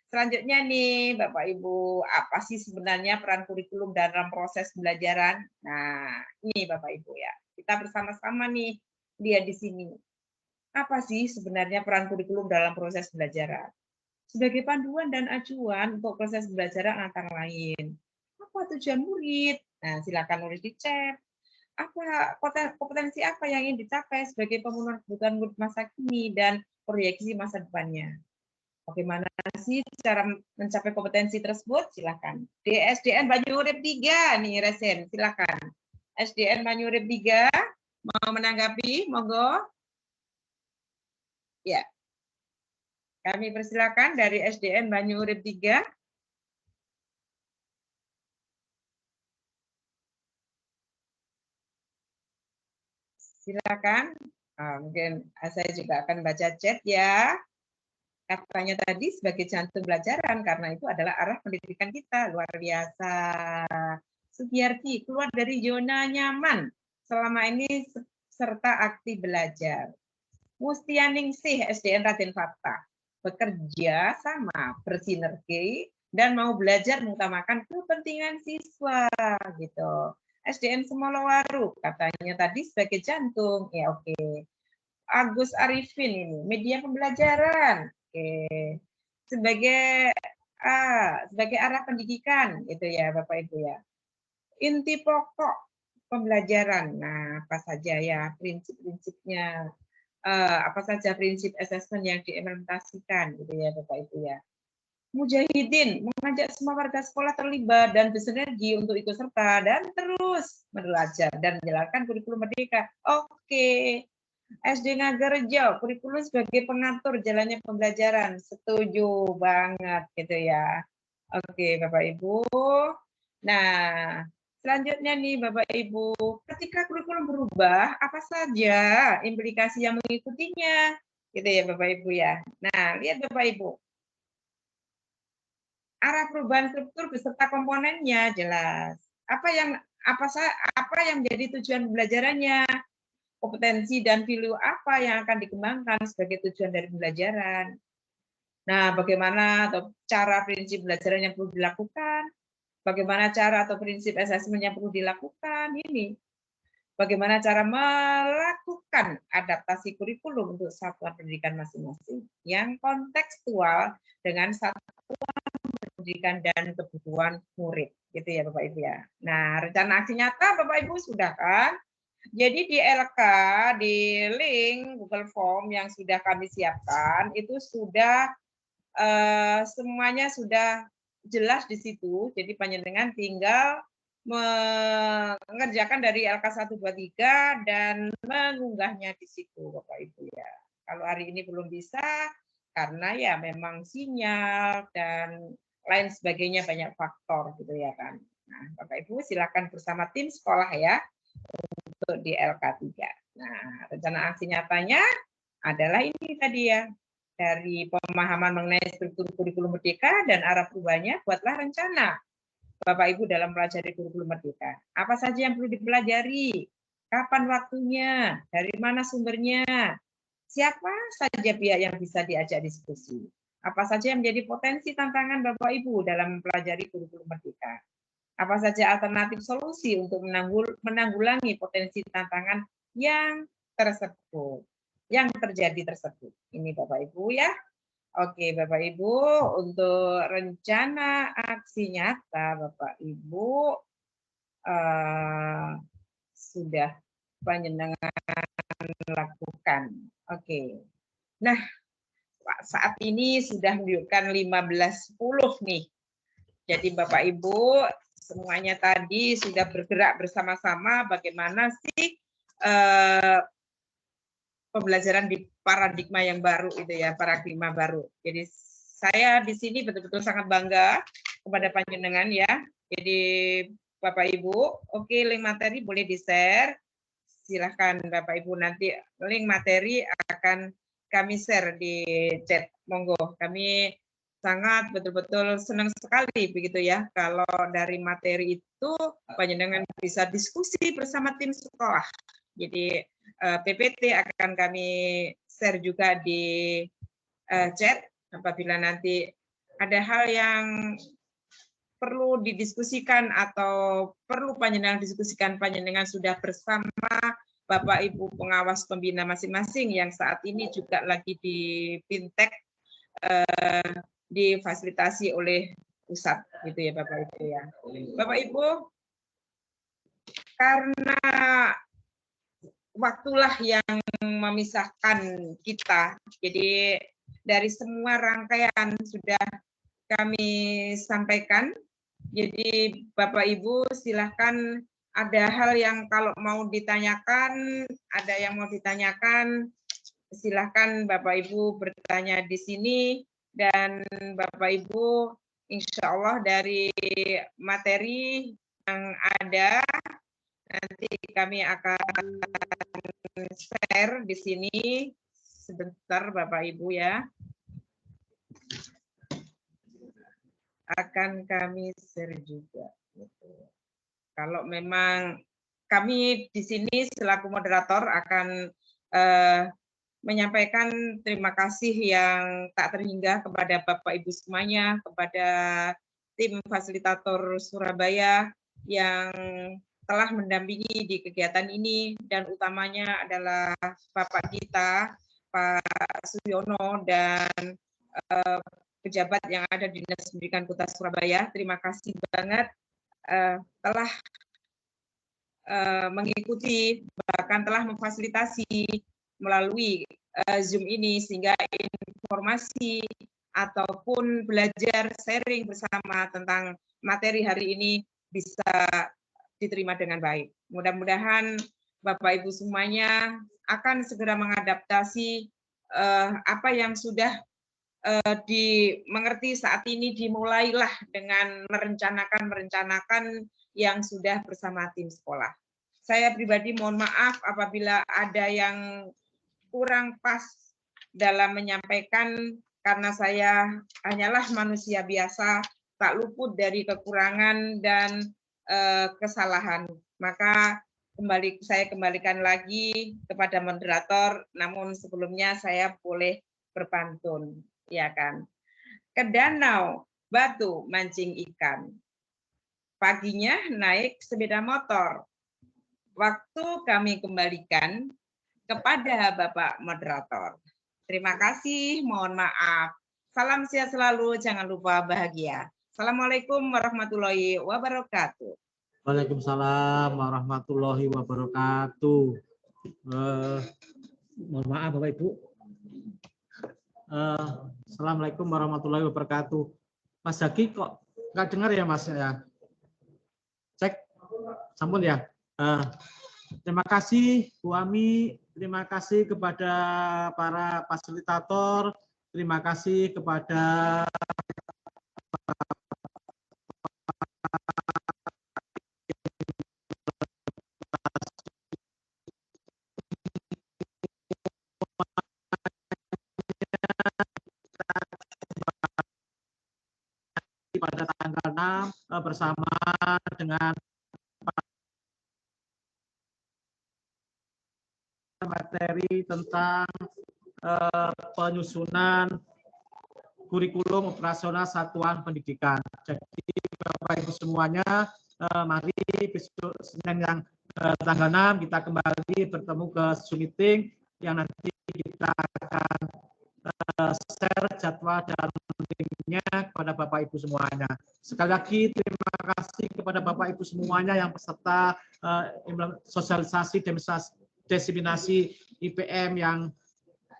[SPEAKER 1] selanjutnya nih, Bapak Ibu, apa sih sebenarnya peran kurikulum dalam proses pembelajaran? Nah, ini Bapak Ibu ya, kita bersama-sama nih lihat di sini. Apa sih sebenarnya peran kurikulum dalam proses pembelajaran? Sebagai panduan dan acuan untuk proses pembelajaran antara lain. Apa tujuan murid? Nah, silakan nulis di chat. Apa kompetensi apa yang ingin dicapai sebagai pemenuhan kebutuhan murid masa kini dan proyeksi masa depannya? Bagaimana sih cara mencapai kompetensi tersebut? Silakan. Di SDN Banyurip 3 nih resen, silakan. SDN Banyurip 3 mau menanggapi, monggo. Ya. Kami persilakan dari SDN Banyurip 3. Silakan. Mungkin saya juga akan baca chat ya. Katanya tadi sebagai jantung pelajaran, karena itu adalah arah pendidikan kita. Luar biasa. Sugiyarti, keluar dari zona nyaman selama ini serta aktif belajar. Mustianingsih, SDN Raden Fatah, bekerja sama, bersinergi dan mau belajar mengutamakan kepentingan siswa gitu. SDN Semolowaru katanya tadi sebagai jantung, ya oke. Agus Arifin ini media pembelajaran, oke. Sebagai arah pendidikan gitu ya Bapak Ibu ya. Inti pokok pembelajaran, nah apa saja ya prinsip-prinsipnya, apa saja prinsip asesmen yang diimplementasikan gitu ya Bapak Ibu ya. Mujahidin mengajak semua warga sekolah terlibat dan bersinergi untuk ikut serta dan terus belajar dan menjalankan kurikulum merdeka. Oke. SD Nagarejo, kurikulum sebagai pengatur jalannya pembelajaran. Setuju banget gitu ya. Oke, Bapak Ibu. Nah, selanjutnya nih Bapak Ibu, ketika kurikulum berubah, apa saja implikasi yang mengikutinya? Gitu ya Bapak Ibu ya. Nah, lihat Bapak Ibu. Arah perubahan struktur beserta komponennya jelas. Apa yang menjadi tujuan pembelajarannya? Kompetensi dan value apa yang akan dikembangkan sebagai tujuan dari pembelajaran? Nah, bagaimana atau cara prinsip pembelajaran yang perlu dilakukan? Bagaimana cara atau prinsip asesmen yang perlu dilakukan? Ini. Bagaimana cara melakukan adaptasi kurikulum untuk satuan pendidikan masing-masing yang kontekstual dengan satuan pendidikan dan kebutuhan murid, gitu ya Bapak Ibu ya. Nah, rencana aksi nyata Bapak Ibu sudah kan? Jadi di LK, di link Google Form yang sudah kami siapkan itu sudah semuanya sudah jelas di situ. Jadi panjenengan tinggal mengerjakan dari LK 123 dan mengunggahnya di situ Bapak Ibu ya. Kalau hari ini belum bisa karena ya memang sinyal dan lain sebagainya banyak faktor gitu ya kan. Nah, Bapak Ibu silakan bersama tim sekolah ya untuk di LK3. Nah, rencana aksi nyatanya adalah ini tadi ya. Dari pemahaman mengenai struktur kurikulum merdeka dan arah perubahannya, buatlah rencana Bapak Ibu dalam mempelajari kurikulum merdeka. Apa saja yang perlu dipelajari? Kapan waktunya? Dari mana sumbernya? Siapa saja pihak yang bisa diajak diskusi? Apa saja yang menjadi potensi tantangan Bapak Ibu dalam mempelajari kurikulum merdeka? Apa saja alternatif solusi untuk menanggulangi potensi tantangan yang tersebut, yang terjadi tersebut. Ini Bapak Ibu ya. Oke Bapak Ibu, untuk rencana aksi nyata Bapak Ibu sudah panjenengan lakukan. Oke. Nah, saat ini sudah menunjukkan 15.10 nih. Jadi Bapak Ibu semuanya tadi sudah bergerak bersama-sama bagaimana sih pembelajaran di paradigma yang baru itu ya, paradigma baru. Jadi saya di sini betul-betul sangat bangga kepada panjenengan ya. Jadi Bapak Ibu, oke link materi boleh di-share. Silahkan Bapak Ibu nanti link materi akan kami share di chat. Monggo, kami sangat betul-betul senang sekali begitu ya kalau dari materi itu panjenengan bisa diskusi bersama tim sekolah. Jadi PPT akan kami share juga di chat apabila nanti ada hal yang perlu didiskusikan atau perlu panjenengan diskusikan, panjenengan sudah bersama Bapak Ibu pengawas pembina masing-masing yang saat ini juga lagi di Fintech difasilitasi oleh pusat gitu ya Bapak Ibu ya. Bapak Ibu, karena waktulah yang memisahkan kita, jadi dari semua rangkaian sudah kami sampaikan. Jadi Bapak Ibu silahkan ada hal yang kalau mau ditanyakan, ada yang mau ditanyakan, silahkan Bapak Ibu bertanya di sini. Dan Bapak Ibu, insya Allah dari materi yang ada, nanti kami akan share di sini. Sebentar Bapak Ibu ya. Akan kami share juga. Kalau memang kami di sini selaku moderator akan menyampaikan terima kasih yang tak terhingga kepada Bapak Ibu semuanya, kepada tim fasilitator Surabaya yang telah mendampingi di kegiatan ini, dan utamanya adalah Bapak kita, Pak Suyono, dan pejabat yang ada di Dinas Pendidikan Kota Surabaya. Terima kasih banget telah mengikuti, bahkan telah memfasilitasi melalui Zoom ini, sehingga informasi ataupun belajar sharing bersama tentang materi hari ini bisa diterima dengan baik. Mudah-mudahan Bapak Ibu semuanya akan segera mengadaptasi apa yang sudah dimengerti saat ini. Dimulailah dengan merencanakan yang sudah bersama tim sekolah. Saya pribadi mohon maaf apabila ada yang kurang pas dalam menyampaikan, karena saya hanyalah manusia biasa, tak luput dari kekurangan dan kesalahan. Maka saya kembalikan lagi kepada moderator, namun sebelumnya saya boleh berpantun, ya kan? Ke danau batu mancing ikan. Paginya naik sepeda motor. Waktu kami kembalikan kepada Bapak Moderator. Terima kasih, mohon maaf. Salam sehat selalu, jangan lupa bahagia. Assalamualaikum warahmatullahi wabarakatuh.
[SPEAKER 7] Waalaikumsalam warahmatullahi wabarakatuh. Mohon maaf Bapak Ibu. Assalamualaikum warahmatullahi wabarakatuh. Mas Zaki kok nggak dengar ya Mas ya? Cek, sampun ya. Terima kasih Bu Ami, terima kasih kepada para fasilitator, terima kasih kepada pada tanggal 6 bersama dengan materi tentang penyusunan kurikulum operasional satuan pendidikan. Jadi Bapak Ibu semuanya, mari besok Senin yang tanggal 6 kita kembali bertemu ke Zoom meeting yang nanti kita akan share jadwal dan linknya kepada Bapak Ibu semuanya. Sekali lagi terima kasih kepada Bapak Ibu semuanya yang peserta sosialisasi diseminasi IPM yang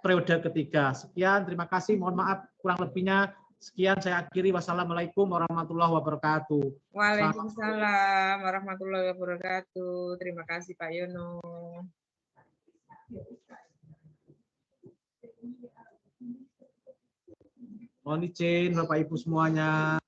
[SPEAKER 7] periode ketiga. Sekian, terima kasih. Mohon maaf kurang lebihnya. Sekian saya akhiri. Wassalamualaikum warahmatullahi wabarakatuh.
[SPEAKER 1] Waalaikumsalam warahmatullahi wabarakatuh. Terima kasih Pak Yono.
[SPEAKER 7] Mohon izin Bapak Ibu semuanya.